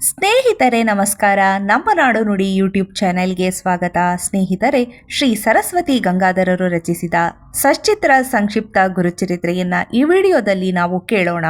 ಸ್ನೇಹಿತರೆ ನಮಸ್ಕಾರ. ನಮ್ಮ ನಾಡು ನುಡಿ ಯೂಟ್ಯೂಬ್ ಚಾನೆಲ್ಗೆ ಸ್ವಾಗತ. ಸ್ನೇಹಿತರೆ, ಶ್ರೀ ಸರಸ್ವತಿ ಗಂಗಾಧರರು ರಚಿಸಿದ ಸಚ್ಚಿತ್ರ ಸಂಕ್ಷಿಪ್ತ ಗುರುಚರಿತ್ರೆಯನ್ನ ಈ ವಿಡಿಯೋದಲ್ಲಿ ನಾವು ಕೇಳೋಣ.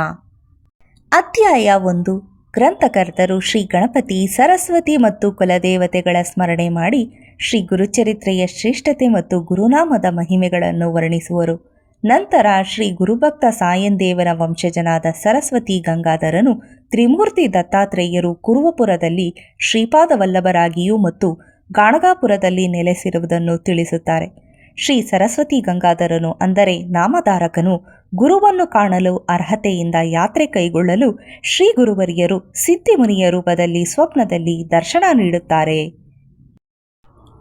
ಅಧ್ಯಾಯ 1. ಗ್ರಂಥಕರ್ತರು ಶ್ರೀ ಗಣಪತಿ, ಸರಸ್ವತಿ ಮತ್ತು ಕುಲದೇವತೆಗಳ ಸ್ಮರಣೆ ಮಾಡಿ ಶ್ರೀ ಗುರುಚರಿತ್ರೆಯ ಶ್ರೇಷ್ಠತೆ ಮತ್ತು ಗುರುನಾಮದ ಮಹಿಮೆಗಳನ್ನು ವರ್ಣಿಸುವರು. ನಂತರ ಶ್ರೀ ಗುರುಭಕ್ತ ಸಾಯಂದೇವನ ವಂಶಜನಾದ ಸರಸ್ವತಿ ಗಂಗಾಧರನು ತ್ರಿಮೂರ್ತಿ ದತ್ತಾತ್ರೇಯರು ಕುರುವಪುರದಲ್ಲಿ ಶ್ರೀಪಾದವಲ್ಲಭರಾಗಿಯೂ ಮತ್ತು ಗಾಣಗಾಪುರದಲ್ಲಿ ನೆಲೆಸಿರುವುದನ್ನು ತಿಳಿಸುತ್ತಾರೆ. ಶ್ರೀ ಸರಸ್ವತಿ ಗಂಗಾಧರನು ಅಂದರೆ ನಾಮಧಾರಕನು ಗುರುವನ್ನು ಕಾಣಲು ಅರ್ಹತೆಯಿಂದ ಯಾತ್ರೆ ಕೈಗೊಳ್ಳಲು ಶ್ರೀ ಗುರುವರಿಯರು ಸಿದ್ಧಿಮುನಿಯ ರೂಪದಲ್ಲಿ ಸ್ವಪ್ನದಲ್ಲಿ ದರ್ಶನ ನೀಡುತ್ತಾರೆ.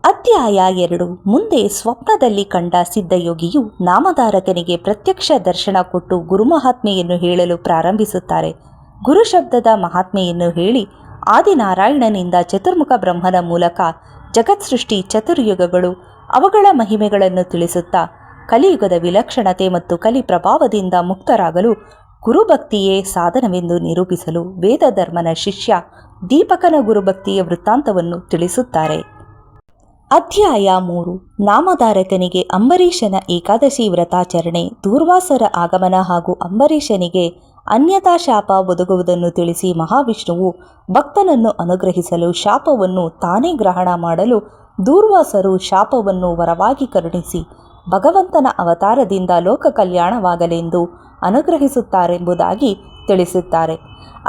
ಅಧ್ಯಾಯ 2. ಮುಂದೆ ಸ್ವಪ್ನದಲ್ಲಿ ಕಂಡ ಸಿದ್ಧಯೋಗಿಯು ನಾಮಧಾರಕನಿಗೆ ಪ್ರತ್ಯಕ್ಷ ದರ್ಶನ ಕೊಟ್ಟು ಗುರುಮಹಾತ್ಮೆಯನ್ನು ಹೇಳಲು ಪ್ರಾರಂಭಿಸುತ್ತಾರೆ. ಗುರು ಶಬ್ದದ ಮಹಾತ್ಮೆಯನ್ನು ಹೇಳಿ ಆದಿನಾರಾಯಣನಿಂದ ಚತುರ್ಮುಖ ಬ್ರಹ್ಮನ ಮೂಲಕ ಜಗತ್ ಸೃಷ್ಟಿ ಚತುರ್ಯುಗಗಳು ಅವುಗಳ ಮಹಿಮೆಗಳನ್ನು ತಿಳಿಸುತ್ತಾ ಕಲಿಯುಗದ ವಿಲಕ್ಷಣತೆ ಮತ್ತು ಕಲಿ ಪ್ರಭಾವದಿಂದ ಮುಕ್ತರಾಗಲು ಗುರುಭಕ್ತಿಯೇ ಸಾಧನವೆಂದು ನಿರೂಪಿಸಲು ವೇದಧರ್ಮನ ಶಿಷ್ಯ ದೀಪಕನ ಗುರುಭಕ್ತಿಯ ವೃತ್ತಾಂತವನ್ನು ತಿಳಿಸುತ್ತಾರೆ. ಅಧ್ಯಾಯ 3. ನಾಮಧಾರಕನಿಗೆ ಅಂಬರೀಷನ ಏಕಾದಶಿ ವ್ರತಾಚರಣೆ, ದೂರ್ವಾಸರ ಆಗಮನ ಹಾಗೂ ಅಂಬರೀಷನಿಗೆ ಅನ್ಯತಾ ಶಾಪ ಒದಗುವುದನ್ನು ತಿಳಿಸಿ ಮಹಾವಿಷ್ಣುವು ಭಕ್ತನನ್ನು ಅನುಗ್ರಹಿಸಲು ಶಾಪವನ್ನು ತಾನೇ ಗ್ರಹಣ ಮಾಡಲು ದೂರ್ವಾಸರು ಶಾಪವನ್ನು ವರವಾಗಿ ಕರುಣಿಸಿ ಭಗವಂತನ ಅವತಾರದಿಂದ ಲೋಕ ಕಲ್ಯಾಣವಾಗಲೆಂದು ಅನುಗ್ರಹಿಸುತ್ತಾರೆಂಬುದಾಗಿ ತಿಳಿಸುತ್ತಾರೆ.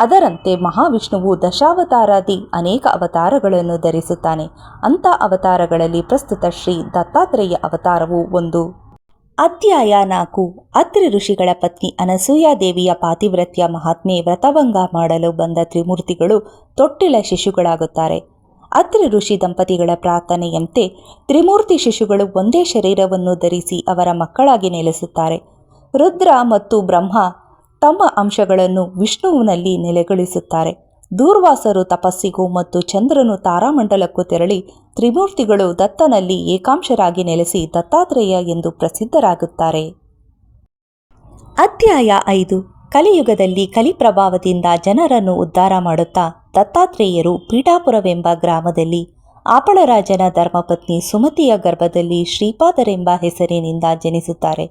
ಅದರಂತೆ ಮಹಾವಿಷ್ಣುವು ದಶಾವತಾರಾದಿ ಅನೇಕ ಅವತಾರಗಳನ್ನು ಧರಿಸುತ್ತಾನೆ. ಅಂಥ ಅವತಾರಗಳಲ್ಲಿ ಪ್ರಸ್ತುತ ಶ್ರೀ ದತ್ತಾತ್ರೇಯ ಅವತಾರವು ಒಂದು. ಅಧ್ಯಾಯ 4. ಅತ್ರಿ ಋಷಿಗಳ ಪತ್ನಿ ಅನಸೂಯಾದೇವಿಯ ಪಾತಿವ್ರತ್ಯ ಮಹಾತ್ಮೆ ವ್ರತಭಂಗ ಮಾಡಲು ಬಂದ ತ್ರಿಮೂರ್ತಿಗಳು ತೊಟ್ಟಿಲ ಶಿಶುಗಳಾಗುತ್ತಾರೆ. ಅತ್ರಿ ಋಷಿ ದಂಪತಿಗಳ ಪ್ರಾರ್ಥನೆಯಂತೆ ತ್ರಿಮೂರ್ತಿ ಶಿಶುಗಳು ಒಂದೇ ಶರೀರವನ್ನು ಧರಿಸಿ ಅವರ ಮಕ್ಕಳಾಗಿ ನೆಲೆಸುತ್ತಾರೆ. ರುದ್ರ ಮತ್ತು ಬ್ರಹ್ಮ ತಮ್ಮ ಅಂಶಗಳನ್ನು ವಿಷ್ಣುವಿನಲ್ಲಿ ನೆಲೆಗೊಳಿಸುತ್ತಾರೆ. ದೂರ್ವಾಸರು ತಪಸ್ಸಿಗೂ ಮತ್ತು ಚಂದ್ರನು ತಾರಾಮಂಡಲಕ್ಕೂ ತೆರಳಿ ತ್ರಿಮೂರ್ತಿಗಳು ದತ್ತನಲ್ಲಿ ಏಕಾಂಶರಾಗಿ ನೆಲೆಸಿ ದತ್ತಾತ್ರೇಯ ಎಂದು ಪ್ರಸಿದ್ಧರಾಗುತ್ತಾರೆ. ಅಧ್ಯಾಯ 5. ಕಲಿಯುಗದಲ್ಲಿ ಕಲಿಪ್ರಭಾವದಿಂದ ಜನರನ್ನು ಉದ್ಧಾರ ಮಾಡುತ್ತಾ ದತ್ತಾತ್ರೇಯರು ಪೀಠಾಪುರವೆಂಬ ಗ್ರಾಮದಲ್ಲಿ ಆಪಳರಾಜನ ಧರ್ಮಪತ್ನಿ ಸುಮತಿಯ ಗರ್ಭದಲ್ಲಿ ಶ್ರೀಪಾದರೆಂಬ ಹೆಸರಿನಿಂದ ಜನಿಸುತ್ತಾರೆ.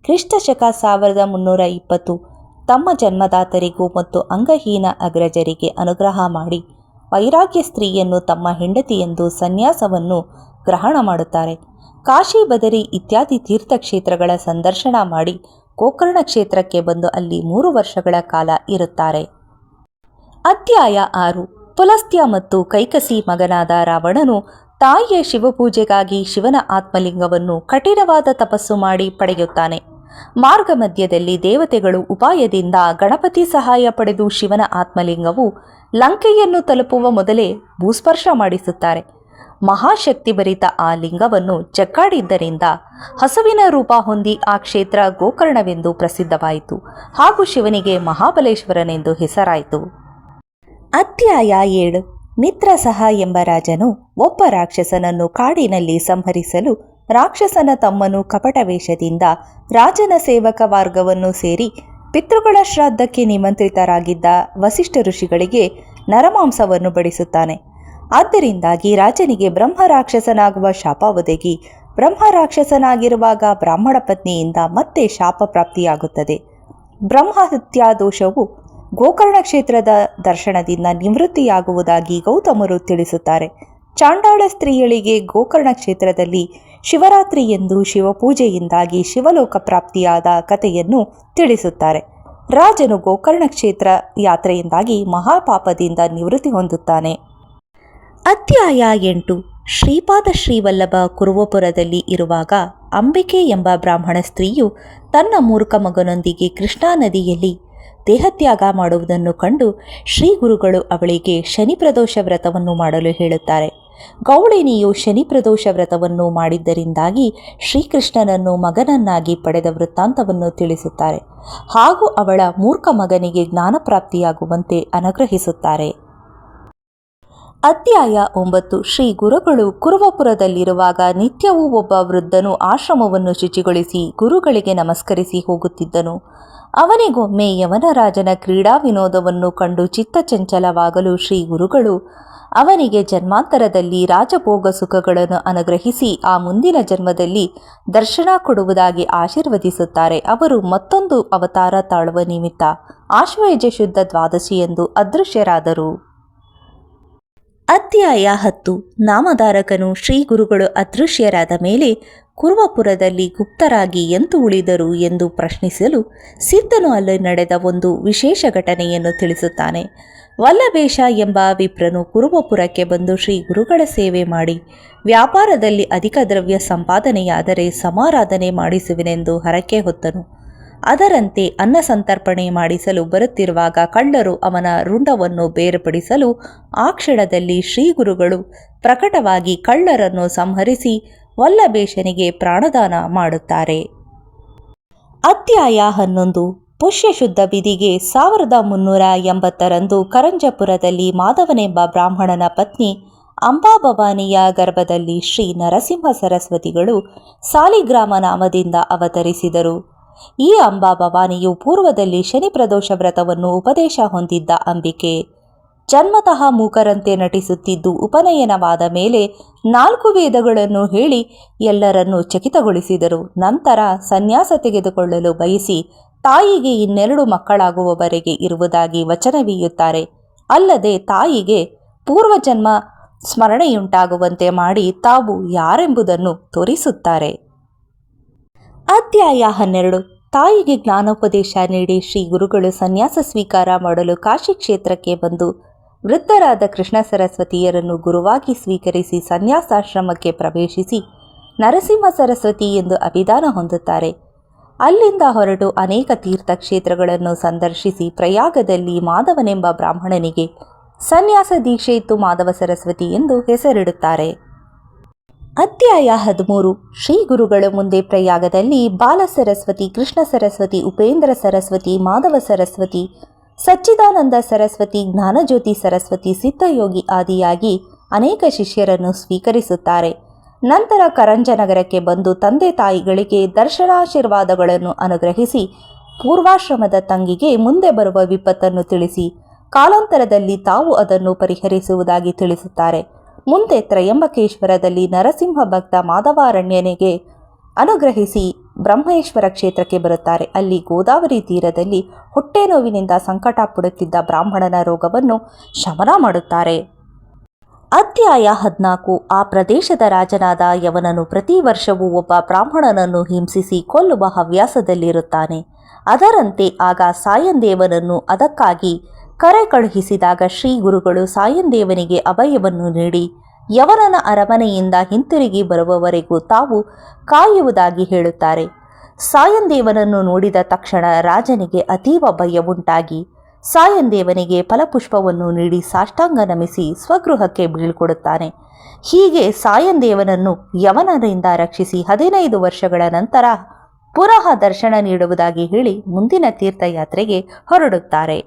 ಕ್ರಿಸ್ತಶಕ 1320 ತಮ್ಮ ಜನ್ಮದಾತರಿಗೂ ಮತ್ತು ಅಂಗಹೀನ ಅಗ್ರಜರಿಗೆ ಅನುಗ್ರಹ ಮಾಡಿ ವೈರಾಗ್ಯ ಸ್ತ್ರೀಯನ್ನು ತಮ್ಮ ಹೆಂಡತಿಯೆಂದು ಸನ್ಯಾಸವನ್ನು ಗ್ರಹಣ ಮಾಡುತ್ತಾರೆ. ಕಾಶಿ, ಬದರಿ ಇತ್ಯಾದಿ ತೀರ್ಥಕ್ಷೇತ್ರಗಳ ಸಂದರ್ಶನ ಮಾಡಿ ಗೋಕರ್ಣ ಕ್ಷೇತ್ರಕ್ಕೆ ಬಂದು ಅಲ್ಲಿ 3 ವರ್ಷಗಳ ಕಾಲ ಇರುತ್ತಾರೆ. ಅಧ್ಯಾಯ 6. ಪುಲಸ್ತ್ಯ ಮತ್ತು ಕೈಕಸಿ ಮಗನಾದ ರಾವಣನು ತಾಯಿಯ ಶಿವಪೂಜೆಗಾಗಿ ಶಿವನ ಆತ್ಮಲಿಂಗವನ್ನು ಕಠಿಣವಾದ ತಪಸ್ಸು ಮಾಡಿ ಪಡೆಯುತ್ತಾನೆ. ಮಾರ್ಗ ಮಧ್ಯದಲ್ಲಿ ದೇವತೆಗಳು ಉಪಾಯದಿಂದ ಗಣಪತಿ ಸಹಾಯ ಪಡೆದು ಶಿವನ ಆತ್ಮಲಿಂಗವು ಲಂಕೆಯನ್ನು ತಲುಪುವ ಮೊದಲೇ ಭೂಸ್ಪರ್ಶ ಮಾಡಿಸುತ್ತಾರೆ. ಮಹಾಶಕ್ತಿಭರಿತ ಆ ಲಿಂಗವನ್ನು ಜಗ್ಗಾಡಿದ್ದರಿಂದ ಹಸುವಿನ ರೂಪ ಹೊಂದಿ ಆ ಕ್ಷೇತ್ರ ಗೋಕರ್ಣವೆಂದು ಪ್ರಸಿದ್ಧವಾಯಿತು ಹಾಗೂ ಶಿವನಿಗೆ ಮಹಾಬಲೇಶ್ವರನೆಂದು ಹೆಸರಾಯಿತು. ಅಧ್ಯಾಯ 7. ಮಿತ್ರಸಹ ಎಂಬ ರಾಜನು ಒಬ್ಬ ರಾಕ್ಷಸನನ್ನು ಕಾಡಿನಲ್ಲಿ ಸಂಹರಿಸಲು ರಾಕ್ಷಸನ ತಮ್ಮನು ಕಪಟ ವೇಷದಿಂದ ರಾಜನ ಸೇವಕ ವರ್ಗವನ್ನು ಸೇರಿ ಪಿತೃಗಳ ಶ್ರಾದ್ದಕ್ಕೆ ನಿಮಂತ್ರಿತರಾಗಿದ್ದ ವಸಿಷ್ಠ ಋಷಿಗಳಿಗೆ ನರಮಾಂಸವನ್ನು ಬಡಿಸುತ್ತಾನೆ. ಆದ್ದರಿಂದಾಗಿ ರಾಜನಿಗೆ ಬ್ರಹ್ಮ ರಾಕ್ಷಸನಾಗುವ ಶಾಪ ಒದಗಿ ಬ್ರಹ್ಮ ರಾಕ್ಷಸನಾಗಿರುವಾಗ ಬ್ರಾಹ್ಮಣ ಪತ್ನಿಯಿಂದ ಮತ್ತೆ ಶಾಪ ಪ್ರಾಪ್ತಿಯಾಗುತ್ತದೆ. ಬ್ರಹ್ಮಹತ್ಯಾ ದೋಷವು ಗೋಕರ್ಣ ಕ್ಷೇತ್ರದ ದರ್ಶನದಿಂದ ನಿವೃತ್ತಿಯಾಗುವುದಾಗಿ ಗೌತಮರು ತಿಳಿಸುತ್ತಾರೆ. ಚಾಂಡಾಳ ಸ್ತ್ರೀಯಳಿಗೆ ಗೋಕರ್ಣ ಕ್ಷೇತ್ರದಲ್ಲಿ ಶಿವರಾತ್ರಿ ಎಂದು ಶಿವಪೂಜೆಯಿಂದಾಗಿ ಶಿವಲೋಕ ಪ್ರಾಪ್ತಿಯಾದ ಕಥೆಯನ್ನು ತಿಳಿಸುತ್ತಾರೆ. ರಾಜನು ಗೋಕರ್ಣ ಕ್ಷೇತ್ರ ಯಾತ್ರೆಯಿಂದಾಗಿ ಮಹಾಪಾಪದಿಂದ ನಿವೃತ್ತಿ ಹೊಂದುತ್ತಾನೆ. ಅಧ್ಯಾಯ 8. ಶ್ರೀಪಾದ ಶ್ರೀವಲ್ಲಭ ಕುರುವಪುರದಲ್ಲಿ ಇರುವಾಗ ಅಂಬಿಕೆ ಎಂಬ ಬ್ರಾಹ್ಮಣ ಸ್ತ್ರೀಯು ತನ್ನ ಮೂರ್ಖ ಮಗನೊಂದಿಗೆ ಕೃಷ್ಣಾ ನದಿಯಲ್ಲಿ ದೇಹತ್ಯಾಗ ಮಾಡುವುದನ್ನು ಕಂಡು ಶ್ರೀ ಗುರುಗಳು ಅವಳಿಗೆ ಶನಿ ಪ್ರದೋಷ ವ್ರತವನ್ನು ಮಾಡಲು ಹೇಳುತ್ತಾರೆ. ಗೌಳಿನಿಯು ಶನಿ ಪ್ರದೋಷ ವ್ರತವನ್ನು ಮಾಡಿದ್ದರಿಂದಾಗಿ ಶ್ರೀಕೃಷ್ಣನನ್ನು ಮಗನನ್ನಾಗಿ ಪಡೆದ ವೃತ್ತಾಂತವನ್ನು ತಿಳಿಸುತ್ತಾರೆ ಹಾಗೂ ಅವಳ ಮೂರ್ಖ ಮಗನಿಗೆ ಜ್ಞಾನಪ್ರಾಪ್ತಿಯಾಗುವಂತೆ ಅನುಗ್ರಹಿಸುತ್ತಾರೆ. ಅಧ್ಯಾಯ 9. ಶ್ರೀ ಗುರುಗಳು ಕುರುವಪುರದಲ್ಲಿರುವಾಗ ನಿತ್ಯವೂ ಒಬ್ಬ ವೃದ್ಧನು ಆಶ್ರಮವನ್ನು ಶುಚಿಗೊಳಿಸಿ ಗುರುಗಳಿಗೆ ನಮಸ್ಕರಿಸಿ ಹೋಗುತ್ತಿದ್ದನು. ಅವನಿಗೊಮ್ಮೆ ಯವನರಾಜನ ಕ್ರೀಡಾ ವಿನೋದವನ್ನು ಕಂಡು ಚಿತ್ತಚಂಚಲವಾಗಲು ಶ್ರೀ ಗುರುಗಳು ಅವನಿಗೆ ಜನ್ಮಾಂತರದಲ್ಲಿ ರಾಜಭೋಗ ಸುಖಗಳನ್ನು ಅನುಗ್ರಹಿಸಿ ಆ ಮುಂದಿನ ಜನ್ಮದಲ್ಲಿ ದರ್ಶನ ಕೊಡುವುದಾಗಿ ಆಶೀರ್ವದಿಸುತ್ತಾರೆ. ಅವರು ಮತ್ತೊಂದು ಅವತಾರ ತಾಳುವ ನಿಮಿತ್ತ ಆಶ್ವಯುಜ ಶುದ್ಧ ದ್ವಾದಶಿಯಂದು ಅದೃಶ್ಯರಾದರು. ಅಧ್ಯಾಯ 10. ನಾಮಧಾರಕನು ಶ್ರೀ ಗುರುಗಳು ಅದೃಶ್ಯರಾದ ಮೇಲೆ ಕುರುವಪುರದಲ್ಲಿ ಗುಪ್ತರಾಗಿ ಎಂತು ಉಳಿದರು ಎಂದು ಪ್ರಶ್ನಿಸಲು ಸಿದ್ಧನು ಅಲ್ಲಿ ನಡೆದ ಒಂದು ವಿಶೇಷ ಘಟನೆಯನ್ನು ತಿಳಿಸುತ್ತಾನೆ. ವಲ್ಲಭೇಶ ಎಂಬ ವಿಪ್ರನು ಕುರುವಪುರಕ್ಕೆ ಬಂದು ಶ್ರೀ ಗುರುಗಳ ಸೇವೆ ಮಾಡಿ ವ್ಯಾಪಾರದಲ್ಲಿ ಅಧಿಕ ದ್ರವ್ಯ ಸಂಪಾದನೆಯಾದರೆ ಸಮಾರಾಧನೆ ಮಾಡಿಸುವೆನೆಂದು ಹರಕೆ ಹೊತ್ತನು. ಅದರಂತೆ ಅನ್ನ ಸಂತರ್ಪಣೆ ಮಾಡಿಸಲು ಬರುತ್ತಿರುವಾಗ ಕಳ್ಳರು ಅವನ ರುಂಡವನ್ನು ಬೇರ್ಪಡಿಸಲು ಆ ಕ್ಷಣದಲ್ಲಿ ಶ್ರೀ ಗುರುಗಳು ಪ್ರಕಟವಾಗಿ ಕಳ್ಳರನ್ನು ಸಂಹರಿಸಿ ವಲ್ಲಭೇಶನಿಗೆ ಪ್ರಾಣದಾನ ಮಾಡುತ್ತಾರೆ. ಅಧ್ಯಾಯ 11. ಪುಷ್ಯಶುದ್ಧ ಬಿದಿಗೆ 1380 ಕರಂಜಪುರದಲ್ಲಿ ಮಾಧವನೆಂಬ ಬ್ರಾಹ್ಮಣನ ಪತ್ನಿ ಅಂಬಾಭವಾನಿಯ ಗರ್ಭದಲ್ಲಿ ಶ್ರೀ ನರಸಿಂಹ ಸರಸ್ವತಿಗಳು ಸಾಲಿಗ್ರಾಮ ನಾಮದಿಂದ ಅವತರಿಸಿದರು. ಈ ಅಂಬಾಭವಾನಿಯು ಪೂರ್ವದಲ್ಲಿ ಶನಿ ಪ್ರದೋಷ ವ್ರತವನ್ನು ಉಪದೇಶ ಹೊಂದಿದ್ದ ಅಂಬಿಕೆ. ಜನ್ಮತಃ ಮೂಕರಂತೆ ನಟಿಸುತ್ತಿದ್ದು ಉಪನಯನವಾದ ಮೇಲೆ 4 ವೇದಗಳನ್ನು ಹೇಳಿ ಎಲ್ಲರನ್ನೂ ಚಕಿತಗೊಳಿಸಿದರು. ನಂತರ ಸನ್ಯಾಸ ತೆಗೆದುಕೊಳ್ಳಲು ಬಯಸಿ ತಾಯಿಗೆ 2 ಮಕ್ಕಳಾಗುವವರೆಗೆ ಇರುವುದಾಗಿ ವಚನವೀಯುತ್ತಾರೆ. ಅಲ್ಲದೆ ತಾಯಿಗೆ ಪೂರ್ವಜನ್ಮ ಸ್ಮರಣೆಯುಂಟಾಗುವಂತೆ ಮಾಡಿ ತಾವು ಯಾರೆಂಬುದನ್ನು ತೋರಿಸುತ್ತಾರೆ. ಅಧ್ಯಾಯ 12. ತಾಯಿಗೆ ಜ್ಞಾನೋಪದೇಶ ನೀಡಿ ಶ್ರೀ ಗುರುಗಳು ಸನ್ಯಾಸ ಸ್ವೀಕಾರ ಮಾಡಲು ಕಾಶಿ ಕ್ಷೇತ್ರಕ್ಕೆ ಬಂದು ವೃದ್ಧರಾದ ಕೃಷ್ಣ ಸರಸ್ವತಿಯರನ್ನು ಗುರುವಾಗಿ ಸ್ವೀಕರಿಸಿ ಸನ್ಯಾಸಾಶ್ರಮಕ್ಕೆ ಪ್ರವೇಶಿಸಿ ನರಸಿಂಹ ಸರಸ್ವತಿ ಎಂದು ಅಭಿದಾನ ಹೊಂದುತ್ತಾರೆ. ಅಲ್ಲಿಂದ ಹೊರಟು ಅನೇಕ ತೀರ್ಥಕ್ಷೇತ್ರಗಳನ್ನು ಸಂದರ್ಶಿಸಿ ಪ್ರಯಾಗದಲ್ಲಿ ಮಾಧವನೆಂಬ ಬ್ರಾಹ್ಮಣನಿಗೆ ಸನ್ಯಾಸ ದೀಕ್ಷೆ ಇತ್ತು ಮಾಧವ ಸರಸ್ವತಿ ಎಂದು ಹೆಸರಿಡುತ್ತಾರೆ. ಅಧ್ಯಾಯ 13. ಶ್ರೀ ಗುರುಗಳು ಮುಂದೆ ಪ್ರಯಾಗದಲ್ಲಿ ಬಾಲ ಸರಸ್ವತಿ, ಕೃಷ್ಣ ಸರಸ್ವತಿ, ಉಪೇಂದ್ರ ಸರಸ್ವತಿ, ಮಾಧವ ಸರಸ್ವತಿ, ಸಚ್ಚಿದಾನಂದ ಸರಸ್ವತಿ, ಜ್ಞಾನಜ್ಯೋತಿ ಸರಸ್ವತಿ, ಸಿದ್ಧಯೋಗಿ ಆದಿಯಾಗಿ ಅನೇಕ ಶಿಷ್ಯರನ್ನು ಸ್ವೀಕರಿಸುತ್ತಾರೆ. ನಂತರ ಕರಂಜನಗರಕ್ಕೆ ಬಂದು ತಂದೆ ತಾಯಿಗಳಿಗೆ ದರ್ಶನಾಶೀರ್ವಾದಗಳನ್ನು ಅನುಗ್ರಹಿಸಿ ಪೂರ್ವಾಶ್ರಮದ ತಂಗಿಗೆ ಮುಂದೆ ಬರುವ ವಿಪತ್ತನ್ನು ತಿಳಿಸಿ ಕಾಲಾಂತರದಲ್ಲಿ ತಾವು ಅದನ್ನು ಪರಿಹರಿಸುವುದಾಗಿ ತಿಳಿಸುತ್ತಾರೆ. ಮುಂದೆ ತ್ರಯಂಬಕೇಶ್ವರದಲ್ಲಿ ನರಸಿಂಹ ಭಕ್ತ ಮಾಧವಾರಣ್ಯನಿಗೆ ಅನುಗ್ರಹಿಸಿ ಬ್ರಹ್ಮೇಶ್ವರ ಕ್ಷೇತ್ರಕ್ಕೆ ಬರುತ್ತಾರೆ. ಅಲ್ಲಿ ಗೋದಾವರಿ ತೀರದಲ್ಲಿ ಹೊಟ್ಟೆ ನೋವಿನಿಂದ ಸಂಕಟ ಪಡುತ್ತಿದ್ದ ಬ್ರಾಹ್ಮಣನ ರೋಗವನ್ನು ಶಮನ ಮಾಡುತ್ತಾರೆ. ಅಧ್ಯಾಯ 14. ಆ ಪ್ರದೇಶದ ರಾಜನಾದ ಯವನನು ಪ್ರತಿ ವರ್ಷವೂ ಒಬ್ಬ ಬ್ರಾಹ್ಮಣನನ್ನು ಹಿಂಸಿಸಿ ಕೊಲ್ಲುವ ಹವ್ಯಾಸದಲ್ಲಿರುತ್ತಾನೆ. ಅದರಂತೆ ಆಗ ಸಾಯಂದೇವನನ್ನು ಅದಕ್ಕಾಗಿ ಕರೆ ಕಳುಹಿಸಿದಾಗ ಶ್ರೀ ಗುರುಗಳು ಸಾಯಂದೇವನಿಗೆ ಅಭಯವನ್ನು ನೀಡಿ ಯವನನ ಅರಮನೆಯಿಂದ ಹಿಂತಿರುಗಿ ಬರುವವರೆಗೂ ತಾವು ಕಾಯುವುದಾಗಿ ಹೇಳುತ್ತಾರೆ. ಸಾಯಂದೇವನನ್ನು ನೋಡಿದ ತಕ್ಷಣ ರಾಜನಿಗೆ ಅತೀವ ಭಯವುಂಟಾಗಿ ಸಾಯಂದೇವನಿಗೆ ಫಲಪುಷ್ಪವನ್ನು ನೀಡಿ ಸಾಷ್ಟಾಂಗ ನಮಿಸಿ ಸ್ವಗೃಹಕ್ಕೆ ಬೀಳ್ಕೊಡುತ್ತಾನೆ. ಹೀಗೆ ಸಾಯಂದೇವನನ್ನು ಯವನರಿಂದ ರಕ್ಷಿಸಿ 15 ವರ್ಷಗಳ ನಂತರ ಪುನಃ ದರ್ಶನ ನೀಡುವುದಾಗಿ ಹೇಳಿ ಮುಂದಿನ ತೀರ್ಥಯಾತ್ರೆಗೆ ಹೊರಡುತ್ತಾರೆ.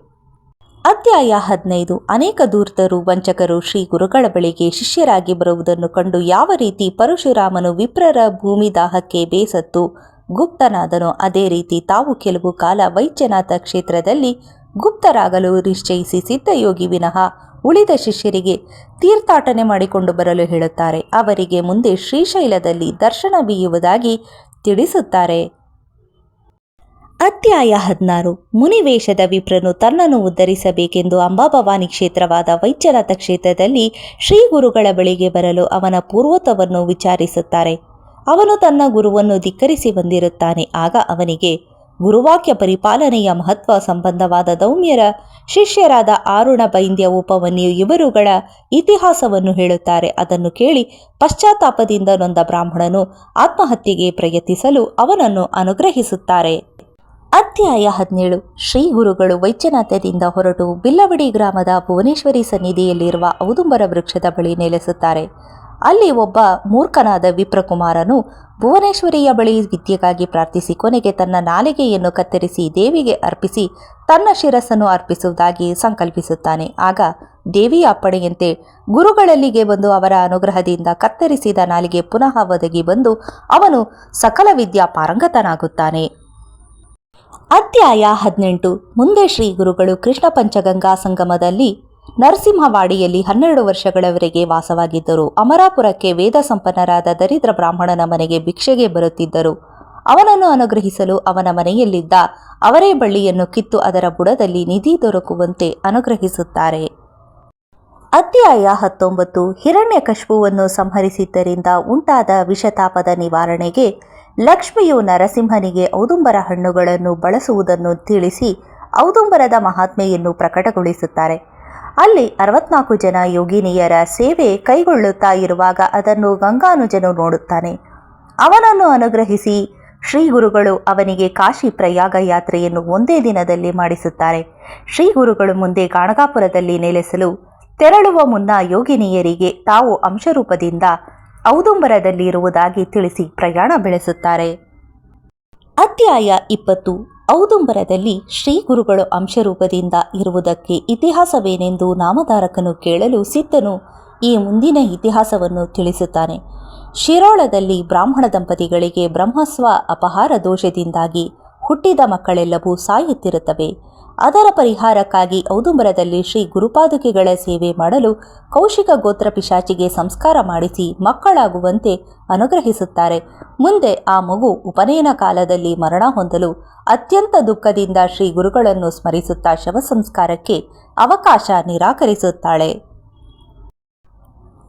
ಅಧ್ಯಾಯ 15. ಅನೇಕ ಧೂರ್ತರು ವಂಚಕರು ಶ್ರೀ ಗುರುಗಳ ಬಳಿಗೆ ಶಿಷ್ಯರಾಗಿ ಬರುವುದನ್ನು ಕಂಡು ಯಾವ ರೀತಿ ಪರಶುರಾಮನು ವಿಪ್ರರ ಭೂಮಿದಾಹಕ್ಕೆ ಬೇಸತ್ತು ಗುಪ್ತನಾದನೋ ಅದೇ ರೀತಿ ತಾವು ಕೆಲವು ಕಾಲ ವೈದ್ಯನಾಥ ಕ್ಷೇತ್ರದಲ್ಲಿ ಗುಪ್ತರಾಗಲು ನಿಶ್ಚಯಿಸಿ ಸಿದ್ಧಯೋಗಿ ವಿನಃ ಉಳಿದ ಶಿಷ್ಯರಿಗೆ ತೀರ್ಥಾಟನೆ ಮಾಡಿಕೊಂಡು ಬರಲು ಹೇಳುತ್ತಾರೆ. ಅವರಿಗೆ ಮುಂದೆ ಶ್ರೀಶೈಲದಲ್ಲಿ ದರ್ಶನ ಬೀಯುವುದಾಗಿ ತಿಳಿಸುತ್ತಾರೆ. ಅಧ್ಯಾಯ 16. ಮುನಿವೇಷದ ವಿಪ್ರನು ತನ್ನನ್ನು ಉದ್ಧರಿಸಬೇಕೆಂದು ಅಂಬಾಭವಾನಿ ಕ್ಷೇತ್ರವಾದ ವೈದ್ಯನಾಥ ಕ್ಷೇತ್ರದಲ್ಲಿ ಶ್ರೀ ಗುರುಗಳ ಬಳಿಗೆ ಬರಲು ಅವನ ಪೂರ್ವೋತ್ತವನ್ನು ವಿಚಾರಿಸುತ್ತಾರೆ. ಅವನು ತನ್ನ ಗುರುವನ್ನು ಧಿಕ್ಕರಿಸಿ ಬಂದಿರುತ್ತಾನೆ. ಆಗ ಅವನಿಗೆ ಗುರುವಾಕ್ಯ ಪರಿಪಾಲನೆಯ ಮಹತ್ವ ಸಂಬಂಧವಾದ ದೌಮ್ಯರ ಶಿಷ್ಯರಾದ ಆರುಣ, ಬೈಂದ್ಯ, ಉಪವನ್ಯು ಇವರುಗಳ ಇತಿಹಾಸವನ್ನು ಹೇಳುತ್ತಾರೆ. ಅದನ್ನು ಕೇಳಿ ಪಶ್ಚಾತ್ತಾಪದಿಂದ ನೊಂದ ಬ್ರಾಹ್ಮಣನು ಆತ್ಮಹತ್ಯೆಗೆ ಪ್ರಯತ್ನಿಸಲು ಅವನನ್ನು ಅನುಗ್ರಹಿಸುತ್ತಾರೆ. ಅಧ್ಯಾಯ 17. ಶ್ರೀ ಗುರುಗಳು ವೈದ್ಯನಾಥದಿಂದ ಹೊರಟು ಬಿಲ್ಲವಡಿ ಗ್ರಾಮದ ಭುವನೇಶ್ವರಿ ಸನ್ನಿಧಿಯಲ್ಲಿರುವ ಔದುಂಬರ ವೃಕ್ಷದ ಬಳಿ ನೆಲೆಸುತ್ತಾರೆ. ಅಲ್ಲಿ ಒಬ್ಬ ಮೂರ್ಖನಾದ ವಿಪ್ರಕುಮಾರನು ಭುವನೇಶ್ವರಿಯ ಬಳಿ ವಿದ್ಯೆಗಾಗಿ ಪ್ರಾರ್ಥಿಸಿ ಕೊನೆಗೆ ತನ್ನ ನಾಲಿಗೆಯನ್ನು ಕತ್ತರಿಸಿ ದೇವಿಗೆ ಅರ್ಪಿಸಿ ತನ್ನ ಶಿರಸ್ಸನ್ನು ಅರ್ಪಿಸುವುದಾಗಿ ಸಂಕಲ್ಪಿಸುತ್ತಾನೆ. ಆಗ ದೇವಿಯ ಅಪ್ಪಣೆಯಂತೆ ಗುರುಗಳಲ್ಲಿಗೆ ಬಂದು ಅವರ ಅನುಗ್ರಹದಿಂದ ಕತ್ತರಿಸಿದ ನಾಲಿಗೆ ಪುನಃ ಒದಗಿ ಬಂದು ಅವನು ಸಕಲ ವಿದ್ಯಾ ಪಾರಂಗತನಾಗುತ್ತಾನೆ. ಅಧ್ಯಾಯ 18. ಮುಂದೆ ಶ್ರೀ ಗುರುಗಳು ಕೃಷ್ಣ ಪಂಚಗಂಗಾ ಸಂಗಮದಲ್ಲಿ ನರಸಿಂಹವಾಡಿಯಲ್ಲಿ 12 ವರ್ಷಗಳವರೆಗೆ ವಾಸವಾಗಿದ್ದರು. ಅಮರಾಪುರಕ್ಕೆ ವೇದ ಸಂಪನ್ನರಾದ ದರಿದ್ರ ಬ್ರಾಹ್ಮಣನ ಮನೆಗೆ ಭಿಕ್ಷೆಗೆ ಬರುತ್ತಿದ್ದರು. ಅವನನ್ನು ಅನುಗ್ರಹಿಸಲು ಅವನ ಮನೆಯಲ್ಲಿದ್ದ ಅವರೇ ಬಳ್ಳಿಯನ್ನು ಕಿತ್ತು ಅದರ ಬುಡದಲ್ಲಿ ನಿಧಿ ದೊರಕುವಂತೆ ಅನುಗ್ರಹಿಸುತ್ತಾರೆ. ಅಧ್ಯಾಯ 19. ಹಿರಣ್ಯಕಶಿಪುವನ್ನು ಸಂಹರಿಸಿದ್ದರಿಂದ ಉಂಟಾದ ವಿಷತಾಪದ ನಿವಾರಣೆಗೆ ಲಕ್ಷ್ಮಿಯು ನರಸಿಂಹನಿಗೆ ಔದುಂಬರ ಹಣ್ಣುಗಳನ್ನು ಬಳಸುವುದನ್ನು ತಿಳಿಸಿ ಔದುಂಬರದ ಮಹಾತ್ಮೆಯನ್ನು ಪ್ರಕಟಗೊಳಿಸುತ್ತಾರೆ. ಅಲ್ಲಿ 64 ಜನ ಯೋಗಿನಿಯರ ಸೇವೆ ಕೈಗೊಳ್ಳುತ್ತಾ ಇರುವಾಗ ಅದನ್ನು ಗಂಗಾನುಜನು ನೋಡುತ್ತಾನೆ. ಅವನನ್ನು ಅನುಗ್ರಹಿಸಿ ಶ್ರೀ ಗುರುಗಳು ಅವನಿಗೆ ಕಾಶಿ ಪ್ರಯಾಗ ಯಾತ್ರೆಯನ್ನು ಒಂದೇ ದಿನದಲ್ಲಿ ಮಾಡಿಸುತ್ತಾರೆ. ಶ್ರೀ ಗುರುಗಳು ಮುಂದೆ ಗಾಣಗಾಪುರದಲ್ಲಿ ನೆಲೆಸಲು ತೆರಳುವ ಮುನ್ನ ಯೋಗಿನಿಯರಿಗೆ ತಾವು ಅಂಶರೂಪದಿಂದ ಔದುಂಬರದಲ್ಲಿ ಇರುವುದಾಗಿ ತಿಳಿಸಿ ಪ್ರಯಾಣ ಬೆಳೆಸುತ್ತಾರೆ. ಅಧ್ಯಾಯ 20. ಔದುಂಬರದಲ್ಲಿ ಶ್ರೀ ಗುರುಗಳು ಅಂಶರೂಪದಿಂದ ಇರುವುದಕ್ಕೆ ಇತಿಹಾಸವೇನೆಂದು ನಾಮಧಾರಕನು ಕೇಳಲು ಸಿದ್ಧನು ಈ ಮುಂದಿನ ಇತಿಹಾಸವನ್ನು ತಿಳಿಸುತ್ತಾನೆ. ಶಿರೋಳದಲ್ಲಿ ಬ್ರಾಹ್ಮಣ ದಂಪತಿಗಳಿಗೆ ಬ್ರಹ್ಮಸ್ವ ಅಪಹಾರ ದೋಷದಿಂದಾಗಿ ಹುಟ್ಟಿದ ಮಕ್ಕಳೆಲ್ಲವೂ ಸಾಯುತ್ತಿರುತ್ತವೆ. ಅದರ ಪರಿಹಾರಕ್ಕಾಗಿ ಔದುಂಬರದಲ್ಲಿ ಶ್ರೀ ಗುರುಪಾದುಕೆಗಳ ಸೇವೆ ಮಾಡಲು ಕೌಶಿಕ ಗೋತ್ರ ಪಿಶಾಚಿಗೆ ಸಂಸ್ಕಾರ ಮಾಡಿಸಿ ಮಕ್ಕಳಾಗುವಂತೆ ಅನುಗ್ರಹಿಸುತ್ತಾರೆ. ಮುಂದೆ ಆ ಮಗು ಉಪನಯನ ಕಾಲದಲ್ಲಿ ಮರಣ ಹೊಂದಲು ಅತ್ಯಂತ ದುಃಖದಿಂದ ಶ್ರೀ ಗುರುಗಳನ್ನು ಸ್ಮರಿಸುತ್ತಾ ಶವ ಸಂಸ್ಕಾರಕ್ಕೆ ಅವಕಾಶ ನಿರಾಕರಿಸುತ್ತಾಳೆ.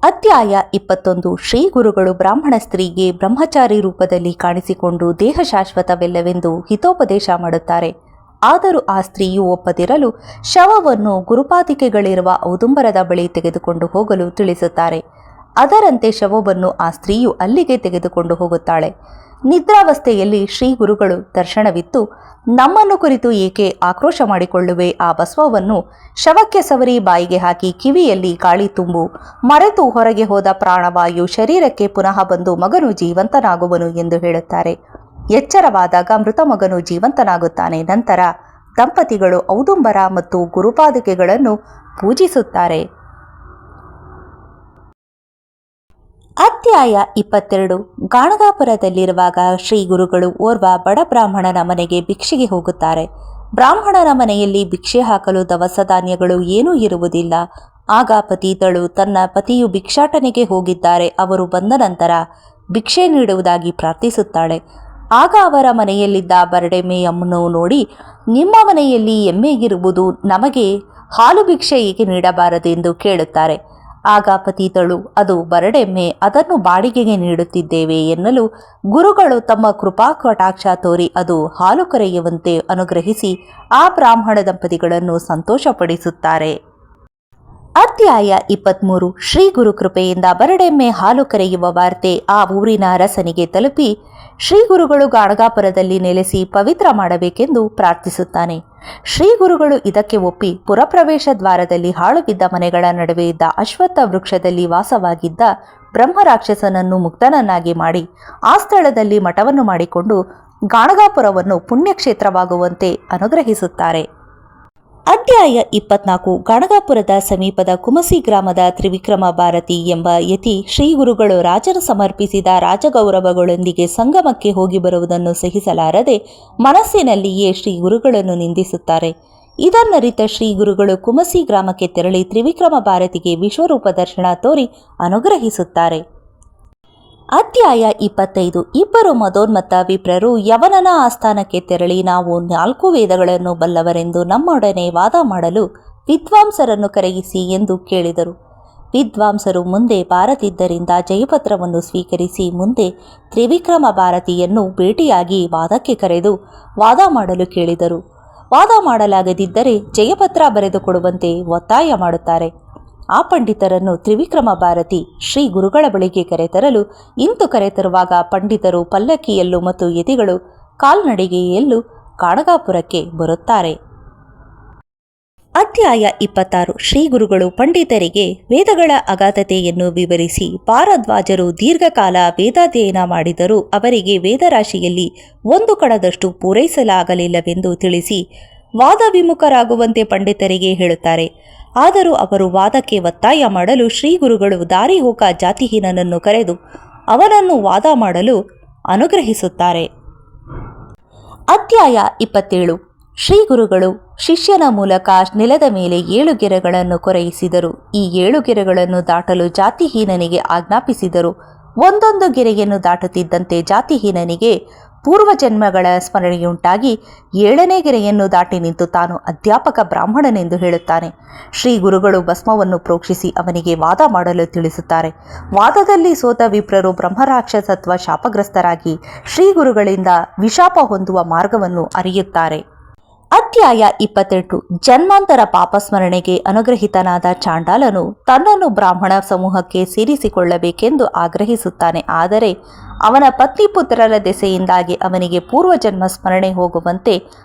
ಅಧ್ಯಾಯ 21. ಶ್ರೀ ಗುರುಗಳು ಬ್ರಾಹ್ಮಣ ಸ್ತ್ರೀಗೆ ಬ್ರಹ್ಮಚಾರಿ ರೂಪದಲ್ಲಿ ಕಾಣಿಸಿಕೊಂಡು ದೇಹ ಶಾಶ್ವತವೆಲ್ಲವೆಂದು ಹಿತೋಪದೇಶ ಮಾಡುತ್ತಾರೆ. ಆದರೂ ಆ ಸ್ತ್ರೀಯು ಒಪ್ಪದಿರಲು ಶವವನ್ನು ಗುರುಪಾದಿಕೆಗಳಿರುವ ಔದುಂಬರದ ಬಳಿ ತೆಗೆದುಕೊಂಡು ಹೋಗಲು ತಿಳಿಸುತ್ತಾರೆ. ಅದರಂತೆ ಶವವನ್ನು ಆ ಸ್ತ್ರೀಯು ಅಲ್ಲಿಗೆ ತೆಗೆದುಕೊಂಡು ಹೋಗುತ್ತಾಳೆ. ನಿದ್ರಾವಸ್ಥೆಯಲ್ಲಿ ಶ್ರೀ ಗುರುಗಳು ದರ್ಶನವಿತ್ತು ನಮ್ಮನ್ನು ಕುರಿತು ಏಕೆ ಆಕ್ರೋಶ ಮಾಡಿಕೊಳ್ಳುವೆ, ಆ ಬಸವವನ್ನು ಶವಕ್ಕೆ ಸವರಿ ಬಾಯಿಗೆ ಹಾಕಿ ಕಿವಿಯಲ್ಲಿ ಗಾಳಿ ತುಂಬು, ಮರೆತು ಹೊರಗೆ ಹೋದ ಪ್ರಾಣವಾಯು ಶರೀರಕ್ಕೆ ಪುನಃ ಬಂದು ಮಗನು ಜೀವಂತನಾಗುವನು ಎಂದು ಹೇಳುತ್ತಾರೆ. ಎಚ್ಚರವಾದಾಗ ಮೃತ ಮಗನು ಜೀವಂತನಾಗುತ್ತಾನೆ. ನಂತರ ದಂಪತಿಗಳು ಔದುಂಬರ ಮತ್ತು ಗುರುಪಾದುಕೆಗಳನ್ನು ಪೂಜಿಸುತ್ತಾರೆ. ಅಧ್ಯಾಯ 22. ಗಾಣಗಾಪುರದಲ್ಲಿರುವಾಗ ಶ್ರೀ ಗುರುಗಳು ಓರ್ವ ಬಡ ಬ್ರಾಹ್ಮಣನ ಮನೆಗೆ ಭಿಕ್ಷೆಗೆ ಹೋಗುತ್ತಾರೆ. ಬ್ರಾಹ್ಮಣನ ಮನೆಯಲ್ಲಿ ಭಿಕ್ಷೆ ಹಾಕಲು ದವಸ ಧಾನ್ಯಗಳು ಏನೂ ಇರುವುದಿಲ್ಲ. ಆಗ ಪತಿತಳು ತನ್ನ ಪತಿಯು ಭಿಕ್ಷಾಟನೆಗೆ ಹೋಗಿದ್ದಾರೆ, ಅವರು ಬಂದ ನಂತರ ಭಿಕ್ಷೆ ನೀಡುವುದಾಗಿ ಪ್ರಾರ್ಥಿಸುತ್ತಾಳೆ. ಆಗ ಅವರ ಮನೆಯಲ್ಲಿದ್ದ ಬರಡೆಮ್ಮೆಯನ್ನು ನೋಡಿ, ನಿಮ್ಮ ಮನೆಯಲ್ಲಿ ಎಮ್ಮೆಗಿರುವುದು, ನಮಗೆ ಹಾಲು ಭಿಕ್ಷೆ ಏಕೆ ನೀಡಬಾರದೆಂದು ಕೇಳುತ್ತಾರೆ. ಆಗ ಪತಿತಳು, ಅದು ಬರಡೆಮ್ಮೆ, ಅದನ್ನು ಬಾಡಿಗೆಗೆ ನೀಡುತ್ತಿದ್ದೇವೆ ಎನ್ನಲು ಗುರುಗಳು ತಮ್ಮ ಕೃಪಾ ಕಟಾಕ್ಷ ತೋರಿ ಅದು ಹಾಲು ಕರೆಯುವಂತೆ ಅನುಗ್ರಹಿಸಿ ಆ ಬ್ರಾಹ್ಮಣ ದಂಪತಿಗಳನ್ನು ಸಂತೋಷಪಡಿಸುತ್ತಾರೆ. ಅಧ್ಯಾಯ 23. ಶ್ರೀ ಗುರು ಕೃಪೆಯಿಂದ ಬರಡೆಮ್ಮೆ ಹಾಲು ಕರೆಯುವ ವಾರ್ತೆ ಆ ಊರಿನ ಅರಸನಿಗೆ ತಲುಪಿ ಶ್ರೀ ಗುರುಗಳು ಗಾಣಗಾಪುರದಲ್ಲಿ ನೆಲೆಸಿ ಪವಿತ್ರ ಮಾಡಬೇಕೆಂದು ಪ್ರಾರ್ಥಿಸುತ್ತಾನೆ. ಶ್ರೀ ಗುರುಗಳು ಇದಕ್ಕೆ ಒಪ್ಪಿ ಪುರಪ್ರವೇಶ ದ್ವಾರದಲ್ಲಿ ಹಾಳು ಬಿದ್ದ ಮನೆಗಳ ನಡುವೆ ಇದ್ದ ಅಶ್ವತ್ಥ ವೃಕ್ಷದಲ್ಲಿ ವಾಸವಾಗಿದ್ದ ಬ್ರಹ್ಮರಾಕ್ಷಸನನ್ನು ಮುಕ್ತನನ್ನಾಗಿ ಮಾಡಿ ಆ ಸ್ಥಳದಲ್ಲಿ ಮಠವನ್ನು ಮಾಡಿಕೊಂಡು ಗಾಣಗಾಪುರವನ್ನು ಪುಣ್ಯಕ್ಷೇತ್ರವಾಗುವಂತೆ ಅನುಗ್ರಹಿಸುತ್ತಾರೆ. ಅಧ್ಯಾಯ 24. ಗಾಣಗಾಪುರದ ಸಮೀಪದ ಕುಮಸಿ ಗ್ರಾಮದ ತ್ರಿವಿಕ್ರಮ ಭಾರತಿ ಎಂಬ ಯತಿ ಶ್ರೀ ಗುರುಗಳು ರಾಜನು ಸಮರ್ಪಿಸಿದ ರಾಜಗೌರವಗಳೊಂದಿಗೆ ಸಂಗಮಕ್ಕೆ ಹೋಗಿ ಬರುವುದನ್ನು ಸಹಿಸಲಾರದೆ ಮನಸ್ಸಿನಲ್ಲಿಯೇ ಶ್ರೀ ಗುರುಗಳನ್ನು ನಿಂದಿಸುತ್ತಾರೆ. ಇದನ್ನರಿತ ಶ್ರೀ ಗುರುಗಳು ಕುಮಸಿ ಗ್ರಾಮಕ್ಕೆ ತೆರಳಿ ತ್ರಿವಿಕ್ರಮ ಭಾರತಿಗೆ ವಿಶ್ವರೂಪ ದರ್ಶನ ತೋರಿ ಅನುಗ್ರಹಿಸುತ್ತಾರೆ. ಅಧ್ಯಾಯ 25. ಇಬ್ಬರು ಮದೋನ್ಮತ್ತ ವಿಪ್ರರು ಯವನನ ಆಸ್ಥಾನಕ್ಕೆ ತೆರಳಿ ನಾವು 4 ವೇದಗಳನ್ನು ಬಲ್ಲವರೆಂದು ನಮ್ಮೊಡನೆ ವಾದ ಮಾಡಲು ವಿದ್ವಾಂಸರನ್ನು ಕರೆಯಿಸಿ ಎಂದು ಕೇಳಿದರು. ವಿದ್ವಾಂಸರು ಮುಂದೆ ಬಾರದಿದ್ದರಿಂದ ಜಯಪತ್ರವನ್ನು ಸ್ವೀಕರಿಸಿ ಮುಂದೆ ತ್ರಿವಿಕ್ರಮ ಭಾರತಿಯನ್ನು ಭೇಟಿಯಾಗಿ ವಾದಕ್ಕೆ ಕರೆದು ವಾದ ಮಾಡಲು ಕೇಳಿದರು. ವಾದ ಮಾಡಲಾಗದಿದ್ದರೆ ಜಯಪತ್ರ ಬರೆದುಕೊಡುವಂತೆ ಒತ್ತಾಯ ಮಾಡುತ್ತಾರೆ. ಆ ಪಂಡಿತರನ್ನು ತ್ರಿವಿಕ್ರಮ ಭಾರತಿ ಶ್ರೀ ಗುರುಗಳ ಬಳಿಗೆ ಕರೆತರಲು ಇಂತು ಕರೆತರುವಾಗ ಪಂಡಿತರು ಪಲ್ಲಕ್ಕಿಯಲ್ಲೂ ಮತ್ತು ಯತಿಗಳು ಕಾಲ್ನಡಿಗೆಯಲ್ಲೂ ಗಾಣಗಾಪುರಕ್ಕೆ ಬರುತ್ತಾರೆ. ಅಧ್ಯಾಯ 26. ಶ್ರೀ ಗುರುಗಳು ಪಂಡಿತರಿಗೆ ವೇದಗಳ ಅಗಾಧತೆಯನ್ನು ವಿವರಿಸಿ, ಭಾರದ್ವಾಜರು ದೀರ್ಘಕಾಲ ವೇದಾಧ್ಯಯನ ಮಾಡಿದರೂ ಅವರಿಗೆ ವೇದರಾಶಿಯಲ್ಲಿ ಒಂದು ಕಣದಷ್ಟು ಪೂರೈಸಲಾಗಲಿಲ್ಲವೆಂದು ತಿಳಿಸಿ ವಾದ ವಿಮುಖರಾಗುವಂತೆ ಪಂಡಿತರಿಗೆ ಹೇಳುತ್ತಾರೆ. ಆದರೂ ಅವರು ವಾದಕ್ಕೆ ಒತ್ತಾಯ ಮಾಡಲು ಶ್ರೀ ಗುರುಗಳು ದಾರಿಹೋಕ ಜಾತಿಹೀನನನ್ನು ಕರೆದು ಅವನನ್ನು ವಾದ ಮಾಡಲು ಅನುಗ್ರಹಿಸುತ್ತಾರೆ. ಅಧ್ಯಾಯ 27. ಶ್ರೀ ಗುರುಗಳು ಶಿಷ್ಯನ ಮೂಲಕ ನೆಲದ ಮೇಲೆ 7 ಗೆರೆಗಳನ್ನು ಕೊರೆಯಿಸಿದರು. ಈ 7 ಗೆರೆಗಳನ್ನು ದಾಟಲು ಜಾತಿಹೀನನಿಗೆ ಆಜ್ಞಾಪಿಸಿದರು. ಒಂದೊಂದು ಗೆರೆಯನ್ನು ದಾಟುತ್ತಿದ್ದಂತೆ ಜಾತಿಹೀನನಿಗೆ ಪೂರ್ವಜನ್ಮಗಳ ಸ್ಮರಣೆಯುಂಟಾಗಿ 7ನೇ ಗೆರೆಯನ್ನು ದಾಟಿ ನಿಂತು ತಾನು ಅಧ್ಯಾಪಕ ಬ್ರಾಹ್ಮಣನೆಂದು ಹೇಳುತ್ತಾನೆ. ಶ್ರೀ ಗುರುಗಳು ಭಸ್ಮವನ್ನು ಪ್ರೋಕ್ಷಿಸಿ ಅವನಿಗೆ ವಾದ ಮಾಡಲು ತಿಳಿಸುತ್ತಾರೆ. ವಾದದಲ್ಲಿ ಸೋತ ವಿಪ್ರರು ಬ್ರಹ್ಮರಾಕ್ಷಸತ್ವ ಶಾಪಗ್ರಸ್ತರಾಗಿ ಶ್ರೀ ಗುರುಗಳಿಂದ ವಿಶಾಪ ಹೊಂದುವ ಮಾರ್ಗವನ್ನು ಅರಿಯುತ್ತಾರೆ. ಅಧ್ಯಾಯ 28. ಜನ್ಮಾಂತರ ಪಾಪಸ್ಮರಣೆಗೆ ಅನುಗ್ರಹಿತನಾದ ಚಾಂಡಾಲನು ತನ್ನನ್ನು ಬ್ರಾಹ್ಮಣ ಸಮೂಹಕ್ಕೆ ಸೇರಿಸಿಕೊಳ್ಳಬೇಕೆಂದು ಆಗ್ರಹಿಸುತ್ತಾನೆ. ಆದರೆ ಅವನ ಪತ್ನಿಪುತ್ರರ ದೆಸೆಯಿಂದಾಗಿ ಅವನಿಗೆ ಪೂರ್ವಜನ್ಮ ಸ್ಮರಣೆ ಹೋಗುವಂತೆ